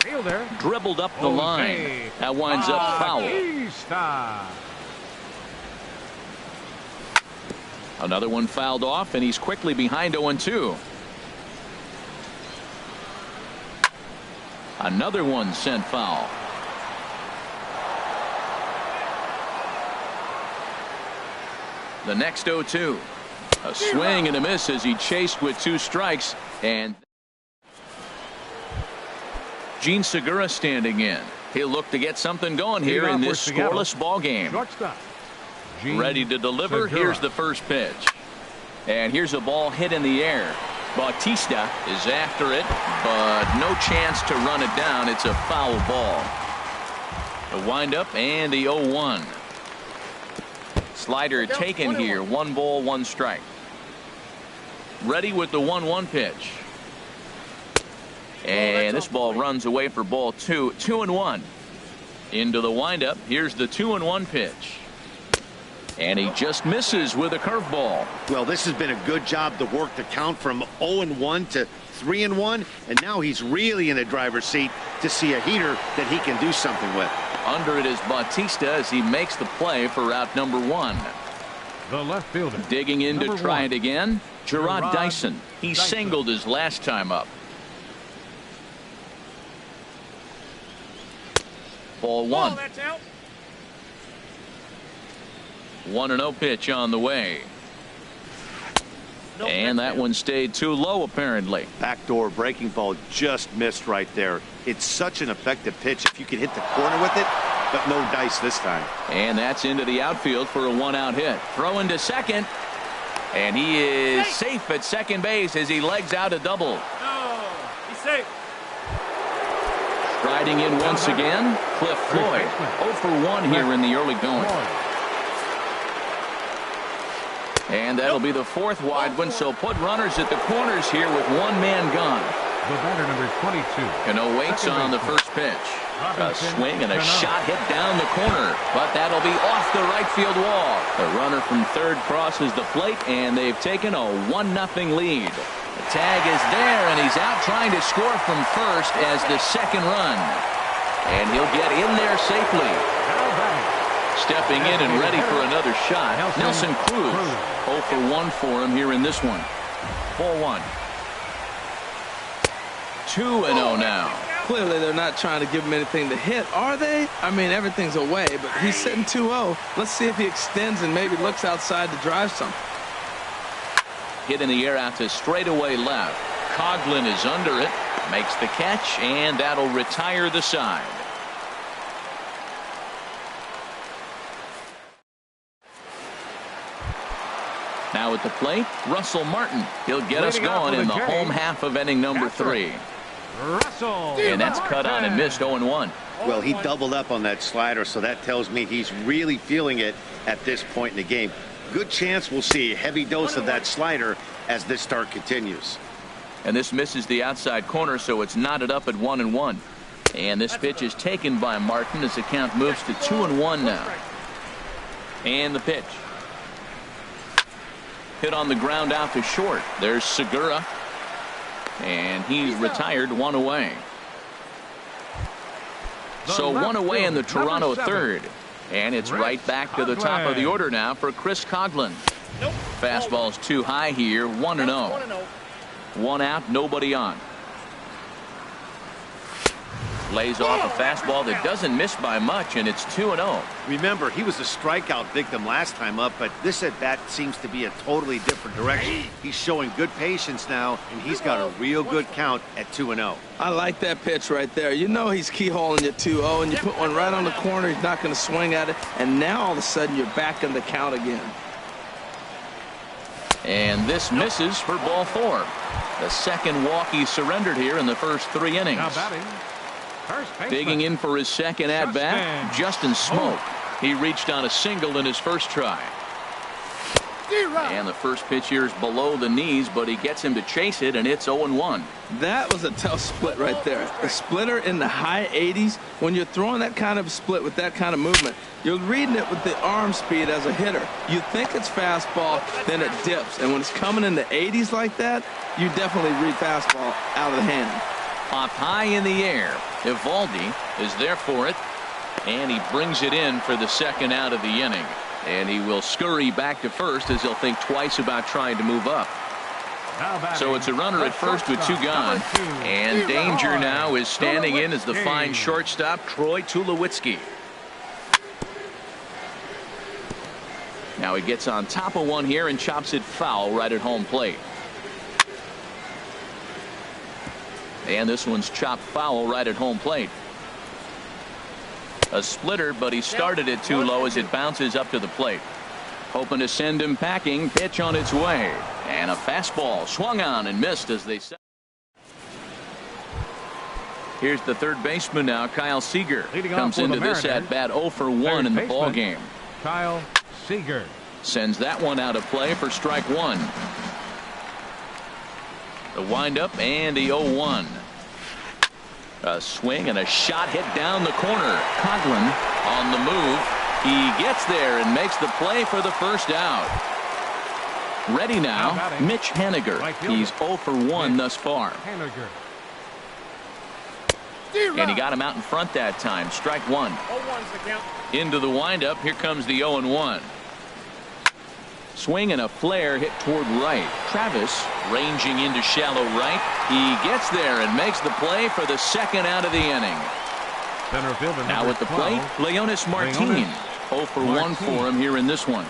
Dribbled up the line. That winds up foul. Another one fouled off, and he's quickly behind 0-2. Another one sent foul. The next 0-2. A swing and a miss as he chased with 2 strikes. And Gene Segura standing in. He'll look to get something going here in this scoreless ball game. Ready to deliver. Here's the first pitch. And here's a ball hit in the air. Bautista is after it, but no chance to run it down. It's a foul ball. The windup and the 0-1. Slider taken here. 1 ball, 1 strike. Ready with the 1-1 pitch. And this ball runs away for ball 2. 2-1. Into the windup. Here's the 2-1 pitch. And he just misses with a curveball. Well, this has been a good job to work the count from 0-1 to 3-1, and now he's really in a driver's seat to see a heater that he can do something with. Under it is Bautista as he makes the play for out number 1. The left fielder. Digging in to try it again, Gerard Dyson. He Dyson. singled his last time up. Ball 1. That's out. 1-0 pitch on the way. And that one stayed too low, apparently. Backdoor breaking ball just missed right there. It's such an effective pitch if you can hit the corner with it, but no dice this time. And that's into the outfield for a 1-out hit. Throw into second. And he is safe at second base as he legs out a double. No, he's safe. Striding in once again, Cliff Floyd. 0 for 1 here in the early going. And that'll be the 4th wide one, so put runners at the corners here with 1 man gone. The batter, number 22. Cano waits on the first pitch. A swing and a shot hit down the corner, but that'll be off the right field wall. The runner from third crosses the plate, and they've taken a 1-0 lead. The tag is there, and he's out trying to score from first as the second run. And he'll get in there safely. Stepping in and ready for another shot, Nelson Cruz. 0 for 1 for him here in this one. 4-1. 2-0 now. Clearly, they're not trying to give him anything to hit, are they? I mean, everything's away, but he's sitting 2-0. Let's see if he extends and maybe looks outside to drive something. Hit in the air out to straightaway left. Coughlin is under it, makes the catch, and that'll retire the side. Now at the plate, Russell Martin. He'll get us going in the home half of inning number 3. Russell. And that's cut on and missed 0-1. Well, he doubled up on that slider, so that tells me he's really feeling it at this point in the game. Good chance we'll see a heavy dose of that slider as this start continues. And this misses the outside corner, so it's knotted up at 1-1. And this pitch is taken by Martin as the count moves to 2-1 now. And the pitch. Hit on the ground out to short. There's Segura. And he's retired, 1 away. So 1 away in the Toronto third. And it's right back to the top of the order now for Chris Coughlin. Fastball's too high here, 1-0. 1 out, nobody on. Lays off a fastball that doesn't miss by much, and it's 2-0. Remember, he was a strikeout victim last time up, but this at-bat seems to be a totally different direction. He's showing good patience now, and he's got a real good count at 2-0. I like that pitch right there. You know he's keyholing you 2-0, and you put one right on the corner. He's not going to swing at it, and now all of a sudden you're back in the count again. And this misses for ball 4. The second walk he surrendered here in the first 3 innings. Now batting. Digging in for his second at-bat, Justin Smoke. He reached on a single in his first try. And the first pitch here is below the knees, but he gets him to chase it, and it's 0-1. That was a tough split right there. A splitter in the high 80s. When you're throwing that kind of split with that kind of movement, you're reading it with the arm speed as a hitter. You think it's fastball, then it dips. And when it's coming in the 80s like that, you definitely read fastball out of the hand. Popped high in the air. Evaldi is there for it, and he brings it in for the second out of the inning. And he will scurry back to first as he'll think twice about trying to move up. So it's a runner at first with 2 gone. And danger now is standing in as the fine shortstop, Troy Tulowitzki. Now he gets on top of one here and chops it foul right at home plate. And this one's chopped foul right at home plate. A splitter, but he started it too low as it bounces up to the plate. Hoping to send him packing. Pitch on its way. And a fastball swung on and missed as they said. Here's the third baseman now, Kyle Seager. Comes into this at bat 0 for 1 in the ball game. Kyle Seager sends that one out of play for strike 1. The windup and the 0-1. A swing and a shot hit down the corner. Coughlin on the move. He gets there and makes the play for the first out. Ready now, Mitch Haniger. He's 0 for 1 thus far. And he got him out in front that time. Strike one. Into the windup. Here comes the 0-1. Swing and a flare hit toward right. Travis ranging into shallow right. He gets there and makes the play for the second out of the inning. Center fielder Now at the plate, Leonis Martin. 0 for 1 for him here in this one.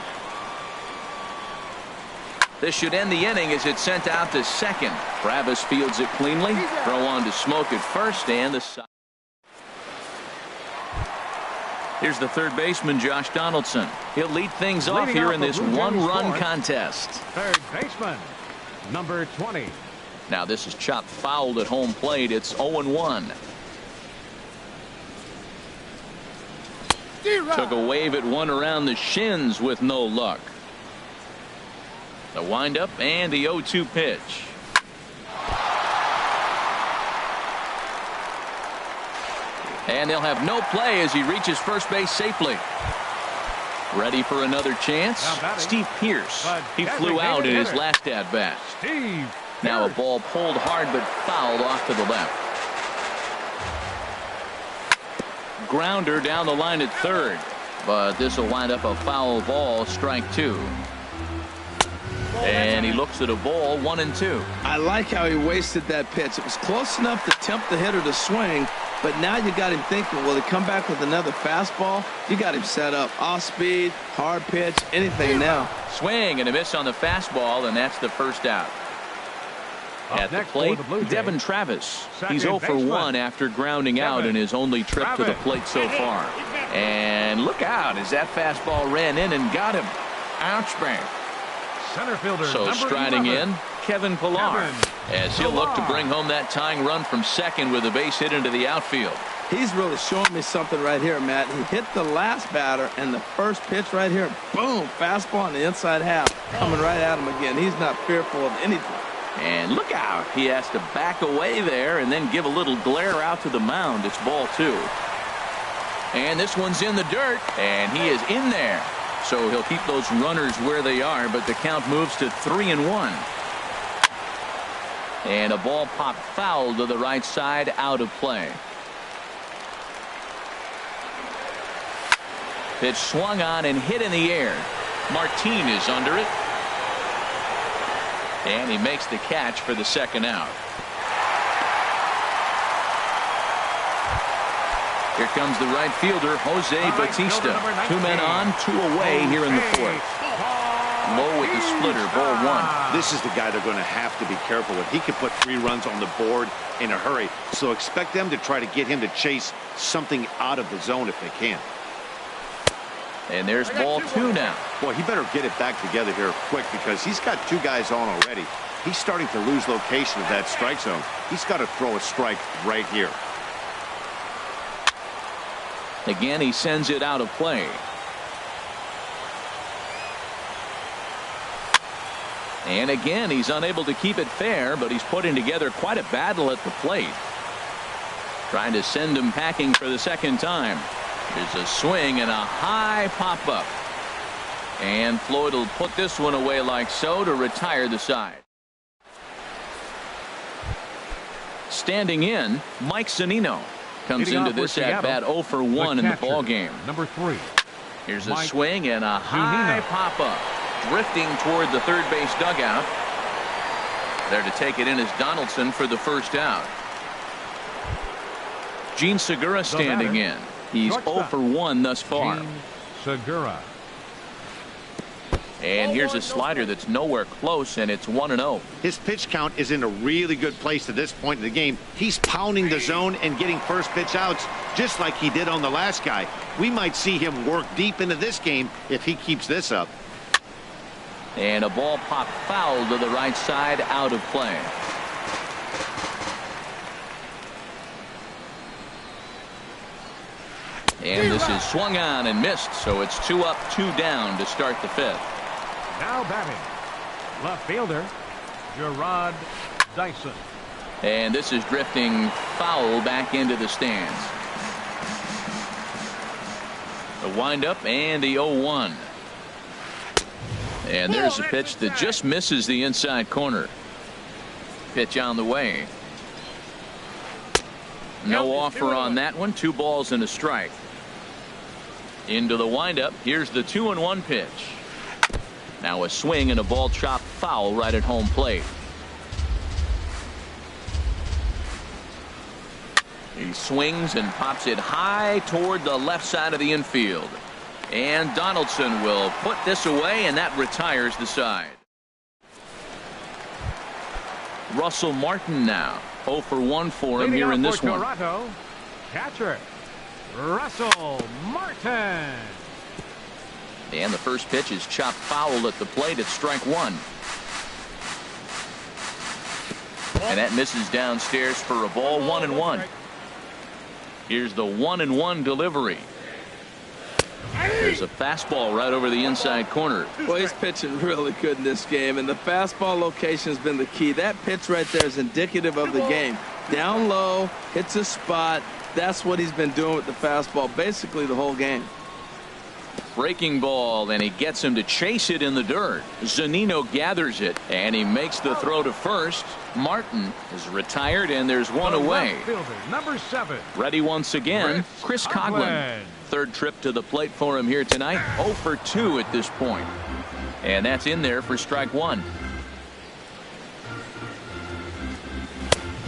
This should end the inning as it's sent out to second. Travis fields it cleanly. Throw on to Smoke at first and the side. Here's the third baseman, Josh Donaldson. He'll lead things off here in this one-run contest. Third baseman, number 20. Now this is chopped fouled at home plate. It's 0-1. Took a wave at one around the shins with no luck. The windup and the 0-2 pitch. And they'll have no play as he reaches first base safely. Ready for another chance? Steve Pearce. He flew out in his last at bat. Now a ball pulled hard but fouled off to the left. Grounder down the line at third, but this will wind up a foul ball. Strike two. And he looks at a ball, 1-2. I like how he wasted that pitch. It was close enough to tempt the hitter to swing, but now you got him thinking, will he come back with another fastball? You got him set up. Off speed, hard pitch, anything now. Swing and a miss on the fastball, and that's the first out. At the plate, Devin Travis. He's 0 for 1 after grounding out in his only trip to the plate so far. And look out as that fastball ran in and got him. Ouch, bang. Center fielder, so striding in, Kevin Pillar, as he'll look to bring home that tying run from second with a base hit into the outfield. He's really showing me something right here, Matt. He hit the last batter, and the first pitch right here, boom, fastball on the inside half, coming right at him again. He's not fearful of anything. And look out. He has to back away there and then give a little glare out to the mound. It's ball two. And this one's in the dirt, and he is in there. So he'll keep those runners where they are, but the count moves to 3-1. And a ball popped foul to the right side, out of play. Pitch swung on and hit in the air. Martin is under it. And he makes the catch for the second out. Here comes the right fielder, Jose Bautista. 2 men on, 2 away here in the fourth. Low with the splitter, ball one. This is the guy they're going to have to be careful with. He could put 3 runs on the board in a hurry. So expect them to try to get him to chase something out of the zone if they can. And there's ball 2 now. Boy, he better get it back together here quick because he's got 2 guys on already. He's starting to lose location of that strike zone. He's got to throw a strike right here. Again, he sends it out of play. And again, he's unable to keep it fair, but he's putting together quite a battle at the plate. Trying to send him packing for the second time. There's a swing and a high pop-up. And Floyd will put this one away like so to retire the side. Standing in, Mike Zunino comes into this at-bat 0 for 1 in the ball game. Number 3. Here's a swing and a high pop-up. Drifting toward the third base dugout. There to take it in is Donaldson for the first out. Gene Segura standing in. He's 0 for 1 thus far. Segura. And here's a slider that's nowhere close, and it's 1-0. His pitch count is in a really good place at this point in the game. He's pounding the zone and getting first pitch outs just like he did on the last guy. We might see him work deep into this game if he keeps this up. And a ball popped foul to the right side, out of play. And this is swung on and missed, so it's 2 up, 2 down to start the fifth. Now batting, left fielder, Gerard Dyson. And this is drifting foul back into the stands. The windup and the 0-1. And there's a pitch that just misses the inside corner. Pitch on the way. No offer on that one. 2 balls and a strike. Into the windup. Here's the 2-1 pitch. Now a swing and a ball chopped foul right at home plate. He swings and pops it high toward the left side of the infield. And Donaldson will put this away, and that retires the side. Russell Martin now. 0 for 1 for him here in this one. Toronto, catcher Russell Martin. And the first pitch is chopped foul at the plate at strike 1. And that misses downstairs for a ball. 1-1. Here's the 1-1 delivery. There's a fastball right over the inside corner. Well, he's pitching really good in this game, and the fastball location has been the key. That pitch right there is indicative of the game. Down low, hits a spot. That's what he's been doing with the fastball basically the whole game. Breaking ball, and he gets him to chase it in the dirt. Zunino gathers it, and he makes the throw to first. Martin is retired, and there's one away. Number 7. Ready once again, Chris Coghlan. Third trip to the plate for him here tonight. 0 for 2 at this point. And that's in there for strike 1.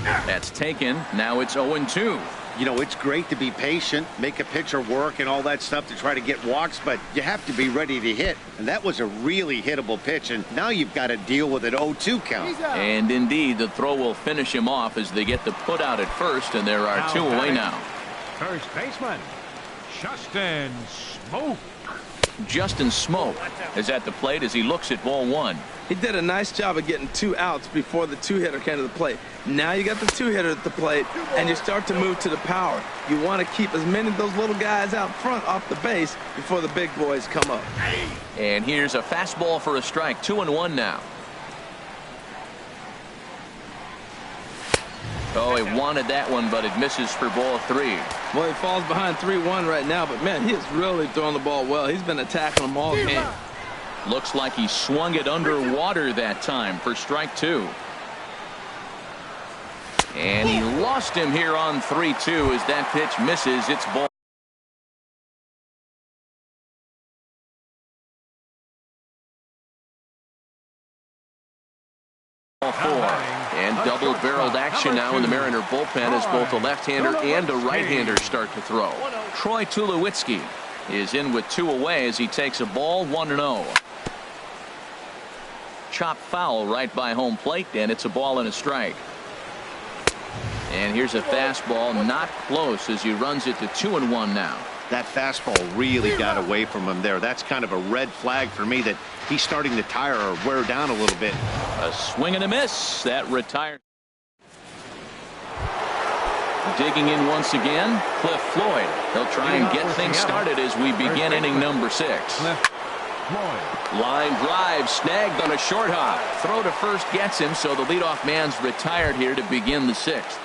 That's taken. Now it's 0-2. You know, it's great to be patient, make a pitcher work and all that stuff to try to get walks, but you have to be ready to hit. And that was a really hittable pitch, and now you've got to deal with an 0-2 count. And indeed, the throw will finish him off as they get the put out at first, and there are 2 away now. First baseman, Justin Smoke. Justin Smoke is at the plate as he looks at ball 1. He did a nice job of getting 2 outs before the 2-hitter came to the plate. Now you got the 2-hitter at the plate, and you start to move to the power. You want to keep as many of those little guys out front off the base before the big boys come up. And here's a fastball for a strike. 2-1 now. Oh, he wanted that one, but it misses for ball 3. Well, he falls behind 3-1 right now, but man, he is really throwing the ball well. He's been attacking them all game. Looks like he swung it underwater that time for strike 2. And he lost him here on 3-2 as that pitch misses. It's ball 4. And double-barreled action now in the Mariner bullpen as both a left-hander and a right-hander start to throw. Troy Tulowitzki is in with 2 away as he takes a ball. 1-0. Chopped foul right by home plate, and it's a ball and a strike. And here's a fastball, not close as he runs it to 2-1 now. That fastball really got away from him there. That's kind of a red flag for me that he's starting to tire or wear down a little bit. A swing and a miss. That retired. Digging in once again, Cliff Floyd. He'll try and get things started as we begin inning number 6. Line drive snagged on a short hop. Throw to first gets him, so the leadoff man's retired here to begin the 6th.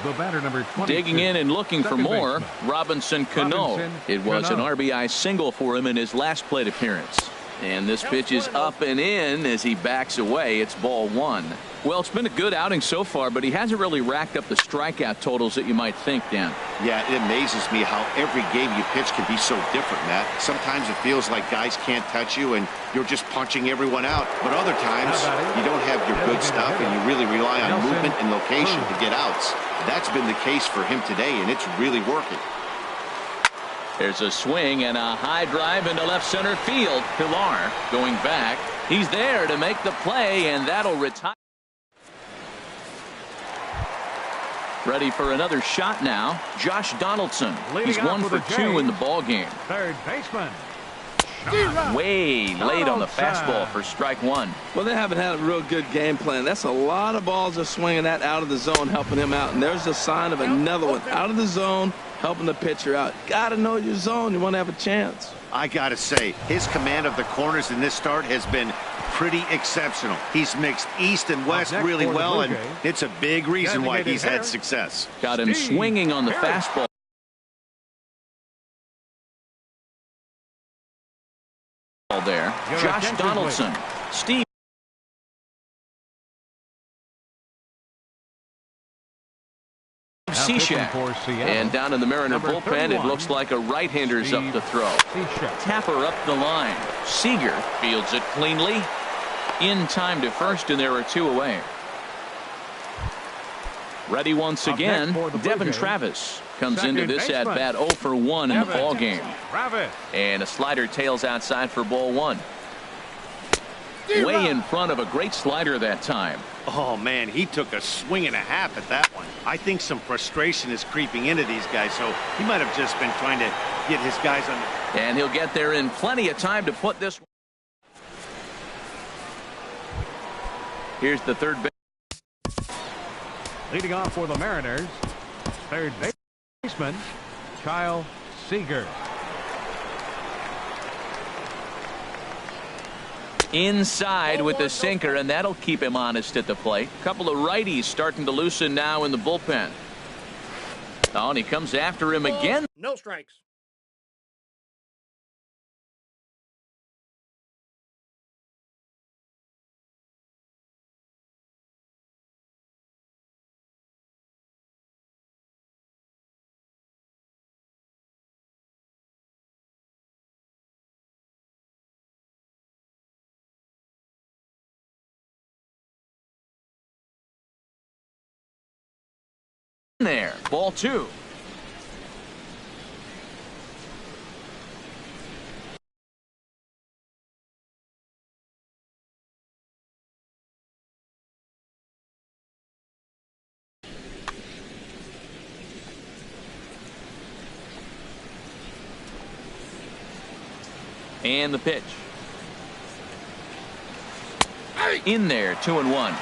The batter number 20. Digging in and looking for more, Robinson Cano. It was an RBI single for him in his last plate appearance. And this pitch is up and in as he backs away. It's ball 1. Well, it's been a good outing so far, but he hasn't really racked up the strikeout totals that you might think, Dan. Yeah, it amazes me how every game you pitch can be so different, Matt. Sometimes it feels like guys can't touch you and you're just punching everyone out. But other times you don't have your good stuff and you really rely on movement and location to get outs. That's been the case for him today, and it's really working. There's a swing and a high drive into left center field. Pilar going back. He's there to make the play, and that'll retire. Ready for another shot now. Josh Donaldson. He's 1 for 2 in the ball game. Third baseman. Way late on the fastball for strike 1. Well, they haven't had a real good game plan. That's a lot of balls they're swinging that out of the zone, helping him out. And there's a sign of another one out of the zone, helping the pitcher out. Got to know your zone. You want to have a chance. I got to say, his command of the corners in this start has been pretty exceptional. He's mixed east and west really well, and it's a big reason why he's had success. Got him swinging on the fastball. There, Josh Donaldson. Steve Cishek. And down in the Mariner bullpen, it looks like a right-hander's up to throw. Tapper up the line. Seager fields it cleanly. In time to first, and there are 2 away. Ready once again, Devin Travis comes into this at-bat 0 for 1 in the ballgame. And a slider tails outside for ball 1. Way in front of a great slider that time. Oh, man, he took a swing and a half at that one. I think some frustration is creeping into these guys, so he might have just been trying to get his guys under. And he'll get there in plenty of time to put this. Here's the third base. Leading off for the Mariners, third baseman, Kyle Seager. Inside with the sinker, and that'll keep him honest at the plate. A couple of righties starting to loosen now in the bullpen. Oh, and he comes after him again. No strikes. There, ball 2. And the pitch. In there, 2-1.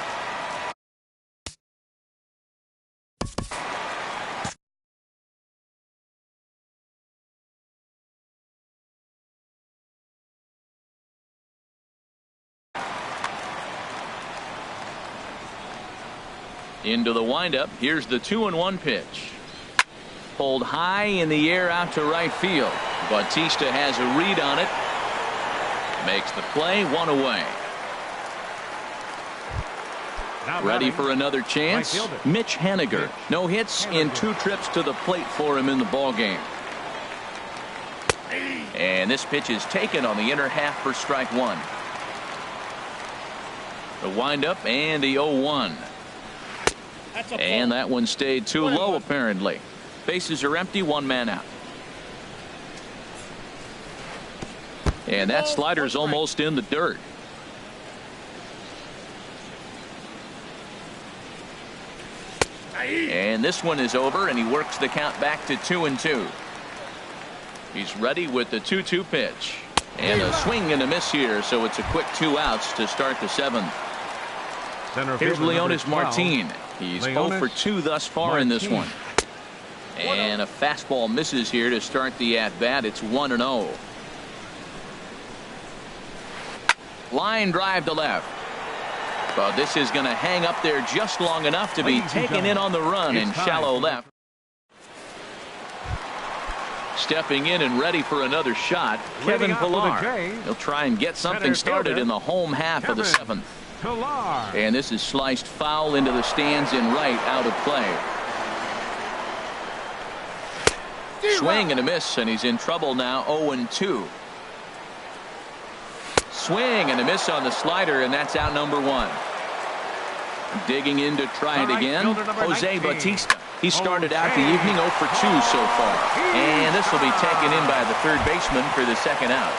Into the windup. Here's the 2-1 pitch. Pulled high in the air out to right field. Bautista has a read on it. Makes the play, 1 away. Ready for another chance. Mitch Haniger. No hits in 2 trips to the plate for him in the ballgame. And this pitch is taken on the inner half for strike 1. The windup and the 0-1. And that one stayed too low, apparently. Bases are empty, 1 man out. And that slider's almost in the dirt. And this one is over, and he works the count back to 2-2. He's ready with the 2-2 pitch. And a swing and a miss here, so it's a quick 2 outs to start the 7th. Here's Leonis Martin. He's 0 for 2 thus far in this one. And a fastball misses here to start the at-bat. It's 1-0. Line drive to left. But this is going to hang up there just long enough to be taken in on the run in shallow left. Stepping in and ready for another shot, Kevin Pillar. He'll try and get something started in the home half of the 7th. And this is sliced foul into the stands in right, out of play. Swing and a miss, and he's in trouble now. 0-2. Swing and a miss on the slider, and that's out number 1. Digging in to try it again, Jose Bautista. He started out the evening 0 for 2 so far. And this will be taken in by the third baseman for the 2nd out.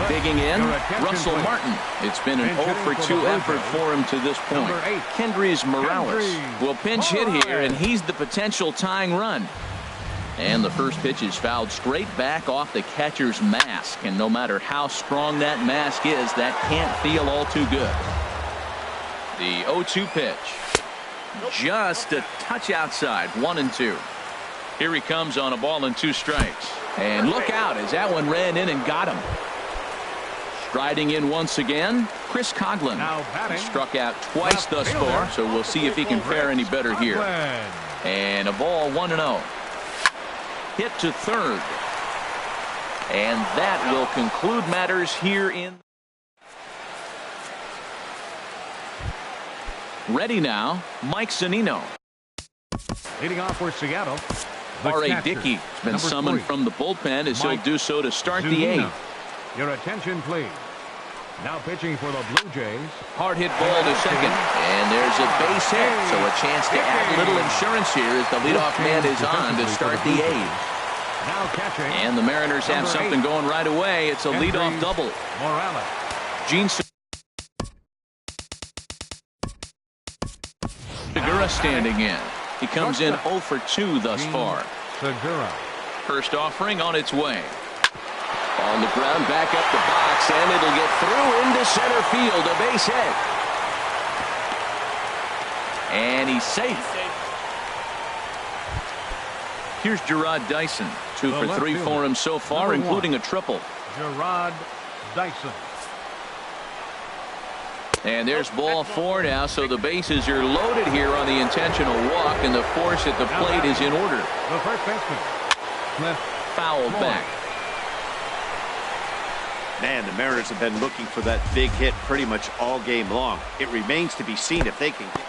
Digging in, Russell Martin. It's been an 0 for 2 effort for him to this point. Kendrys Morales will pinch hit here, and he's the potential tying run. And the first pitch is fouled straight back off the catcher's mask. And no matter how strong that mask is, that can't feel all too good. The 0-2 pitch. Just a touch outside, 1-2. Here he comes on a ball and 2 strikes. And look out as that one ran in and got him. Striding in once again, Chris Coghlan. He struck out twice thus far, so we'll see if he can fare any better here. And a ball, 1-0. Hit to third. And that will conclude matters here in. Ready now, Mike Zunino. Leading off for Seattle, R.A. Dickey has been summoned from the bullpen as he'll do so to start the eighth. Your attention, please. Now pitching for the Blue Jays. Hard hit ball to second. And there's a base hit. So a chance to add a little insurance here as the leadoff man is on to start the eighth. Now catching. And the Mariners have something going right away. It's a leadoff double. Morales. Gene Segura standing in. He comes in 0 for 2 thus far. Segura. First offering on its way. On the ground, back up the box, and it'll get through into center field. A base hit. And he's safe. Here's Gerard Dyson. 2 for 3 for him so far, including a triple. Gerard Dyson. And there's ball 4 now, so the bases are loaded here on the intentional walk, and the force at the plate is in order. The first baseman. Cliff Foul back. Man, the Mariners have been looking for that big hit pretty much all game long. It remains to be seen if they can get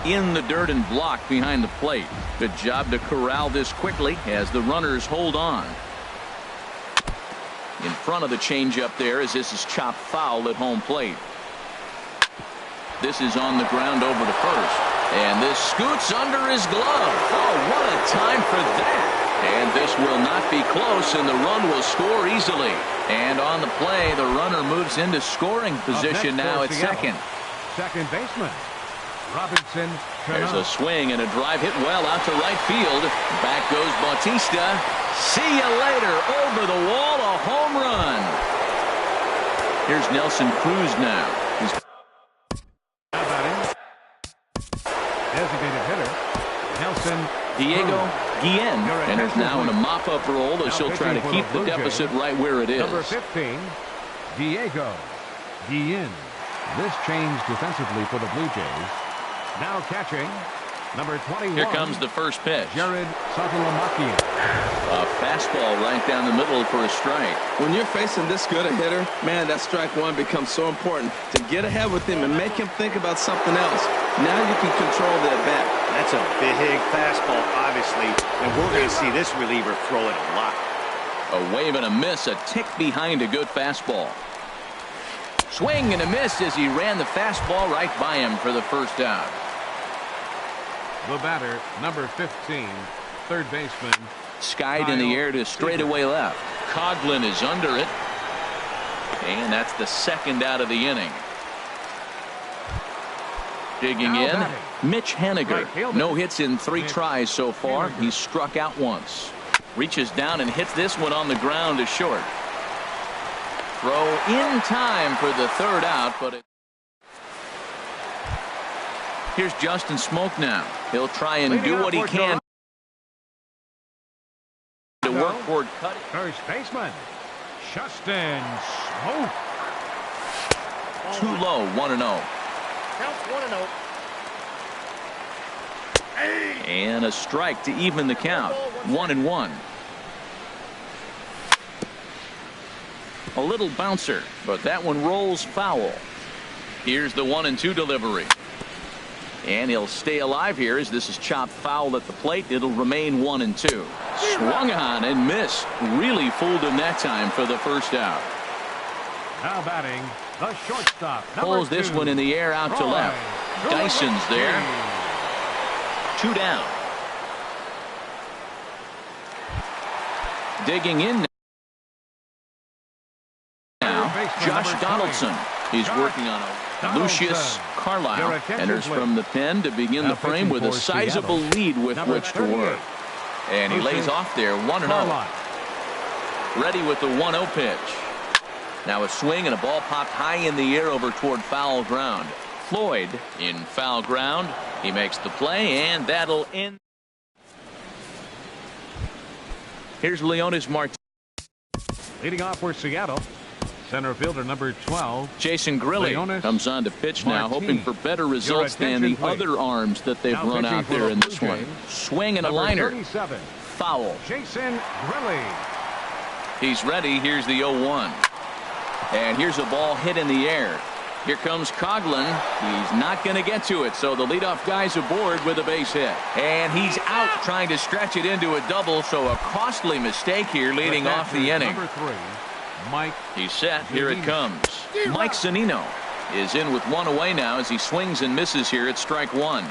in the dirt and block behind the plate. Good job to corral this quickly as the runners hold on. In front of the changeup there as this is chopped foul at home plate. This is on the ground over to first. And this scoots under his glove. Oh, what a time for that. And this will not be close, and the run will score easily. And on the play, the runner moves into scoring position now at second. Second baseman. Robinson. There's a swing and a drive hit well out to right field. Back goes Bautista. See you later. Over the wall, a home run. Here's Nelson Cruz now. He's designated hitter Nelson Diego Guillen enters now in a mop-up role as he'll try to keep the deficit right where it is. Number 15, Diego Guillen. This change defensively for the Blue Jays. Now catching, number 21. Here comes the first pitch. Jared Saltalamacchia. A fastball right down the middle for a strike. When you're facing this good a hitter, man, that strike one becomes so important to get ahead with him and make him think about something else. Now you can control the at-bat. That's a big fastball, obviously, and we're going to see this reliever throw it a lot. A wave and a miss, a tick behind a good fastball. Swing and a miss as he ran the fastball right by him for the first out. The batter, number 15, third baseman. Skied in the air to straightaway left. Coghlan is under it. And that's the second out of the inning. Digging in, Mitch Haniger. No hits in 3 tries so far. He's struck out once. Reaches down and hits this one on the ground to short. Throw in time for the third out, but here's Justin Smoke now. He'll try and do what he can to work toward cutting. First baseman, Justin Smoke. Too low, 1-0. Counts 1-0. And a strike to even the count. 1-1. A little bouncer, but that one rolls foul. Here's the 1-2 delivery. And he'll stay alive here as this is chopped foul at the plate. It'll remain 1-2. Swung on and missed. Really fooled him that time for the first out. Now batting, the shortstop. Pulls this one in the air out to left. Dyson's there. 2 down. Digging in now, Josh Donaldson. He's working on a Lucius Carlisle enters from the pen to begin the frame with a sizable lead with which to work. And he lays off there, 1-0. Ready with the 1-0 pitch. Now a swing and a ball popped high in the air over toward foul ground. Floyd in foul ground. He makes the play, and that'll end. Here's Leonis Martinez. Leading off for Seattle, center fielder number 12. Jason Grilli comes on to pitch now, hoping for better results than the other arms that they've run out there in this one. Swing and a liner. Foul. Jason Grilli. He's ready. Here's the 0-1. And here's a ball hit in the air. Here comes Coughlin. He's not going to get to it, so the leadoff guy's aboard with a base hit. And he's out trying to stretch it into a double, so a costly mistake here leading off the inning. Number 3, Mike. He's set. Here it comes. Mike Zunino is in with one away now as he swings and misses here at strike one.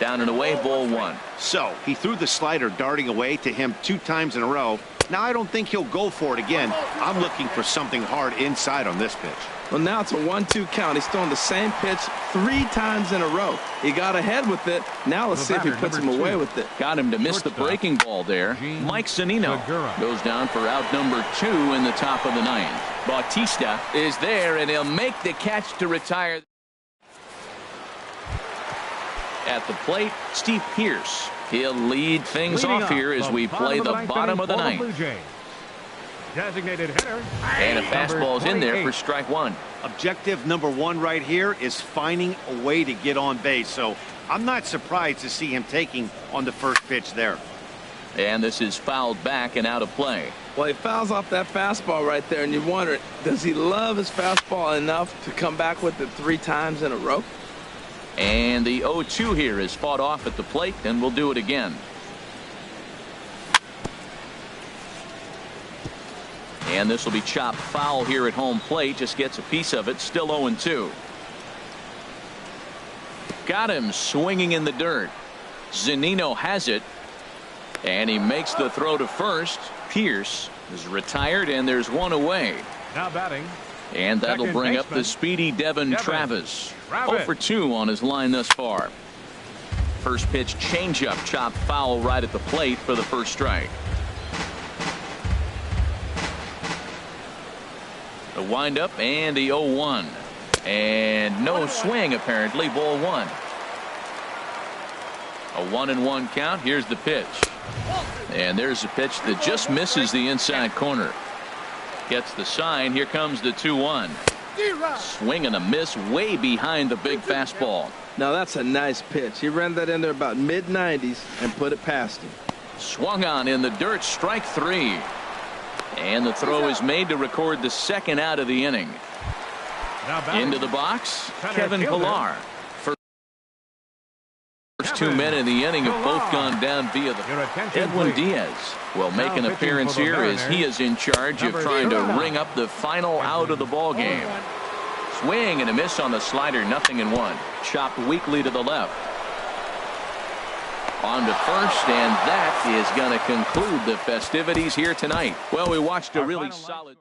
Down and away, ball one. So he threw the slider darting away to him 2 times in a row. Now I don't think he'll go for it again. I'm looking for something hard inside on this pitch. Well, now it's a 1-2 count. He's throwing the same pitch 3 times in a row. He got ahead with it. Now let's see if he puts him away with it. Got him to miss the breaking ball there. Mike Zunino goes down for out number 2 in the top of the 9th. Bautista is there, and he'll make the catch to retire. At the plate, Steve Pearce. He'll lead things off here as we play the bottom of the 9th. Designated hitter. And a fastball's in there for strike one. Objective number 1 right here is finding a way to get on base. So I'm not surprised to see him taking on the first pitch there. And this is fouled back and out of play. Well, he fouls off that fastball right there, and you wonder, does he love his fastball enough to come back with it 3 times in a row? And the 0-2 here is fought off at the plate, and we'll do it again. And this will be chopped foul here at home plate. Just gets a piece of it. Still 0-2. Got him swinging in the dirt. Zunino has it. And he makes the throw to first. Pierce is retired, and there's one away. Now batting. And that'll bring up the speedy Devin Travis. 0 for 2 on his line thus far. First pitch changeup, chopped foul right at the plate for the first strike. The windup and the 0-1. And no swing apparently. Ball one. A 1-1 count. Here's the pitch. And there's a pitch that just misses the inside corner. Gets the sign. Here comes the 2-1. Swing and a miss way behind the big fastball. Now that's a nice pitch. He ran that in there about mid-90s and put it past him. Swung on in the dirt. Strike 3. And the throw is made to record the second out of the inning. Into the box, Kevin Pillar. First 2 men in the inning have both gone down via the Edwin Diaz will make an appearance here as he is in charge of trying to ring up the final out of the ball game. Swing and a miss on the slider. 0-1. Chopped weakly to the left. On to first, and that is going to conclude the festivities here tonight. Well, we watched a really solid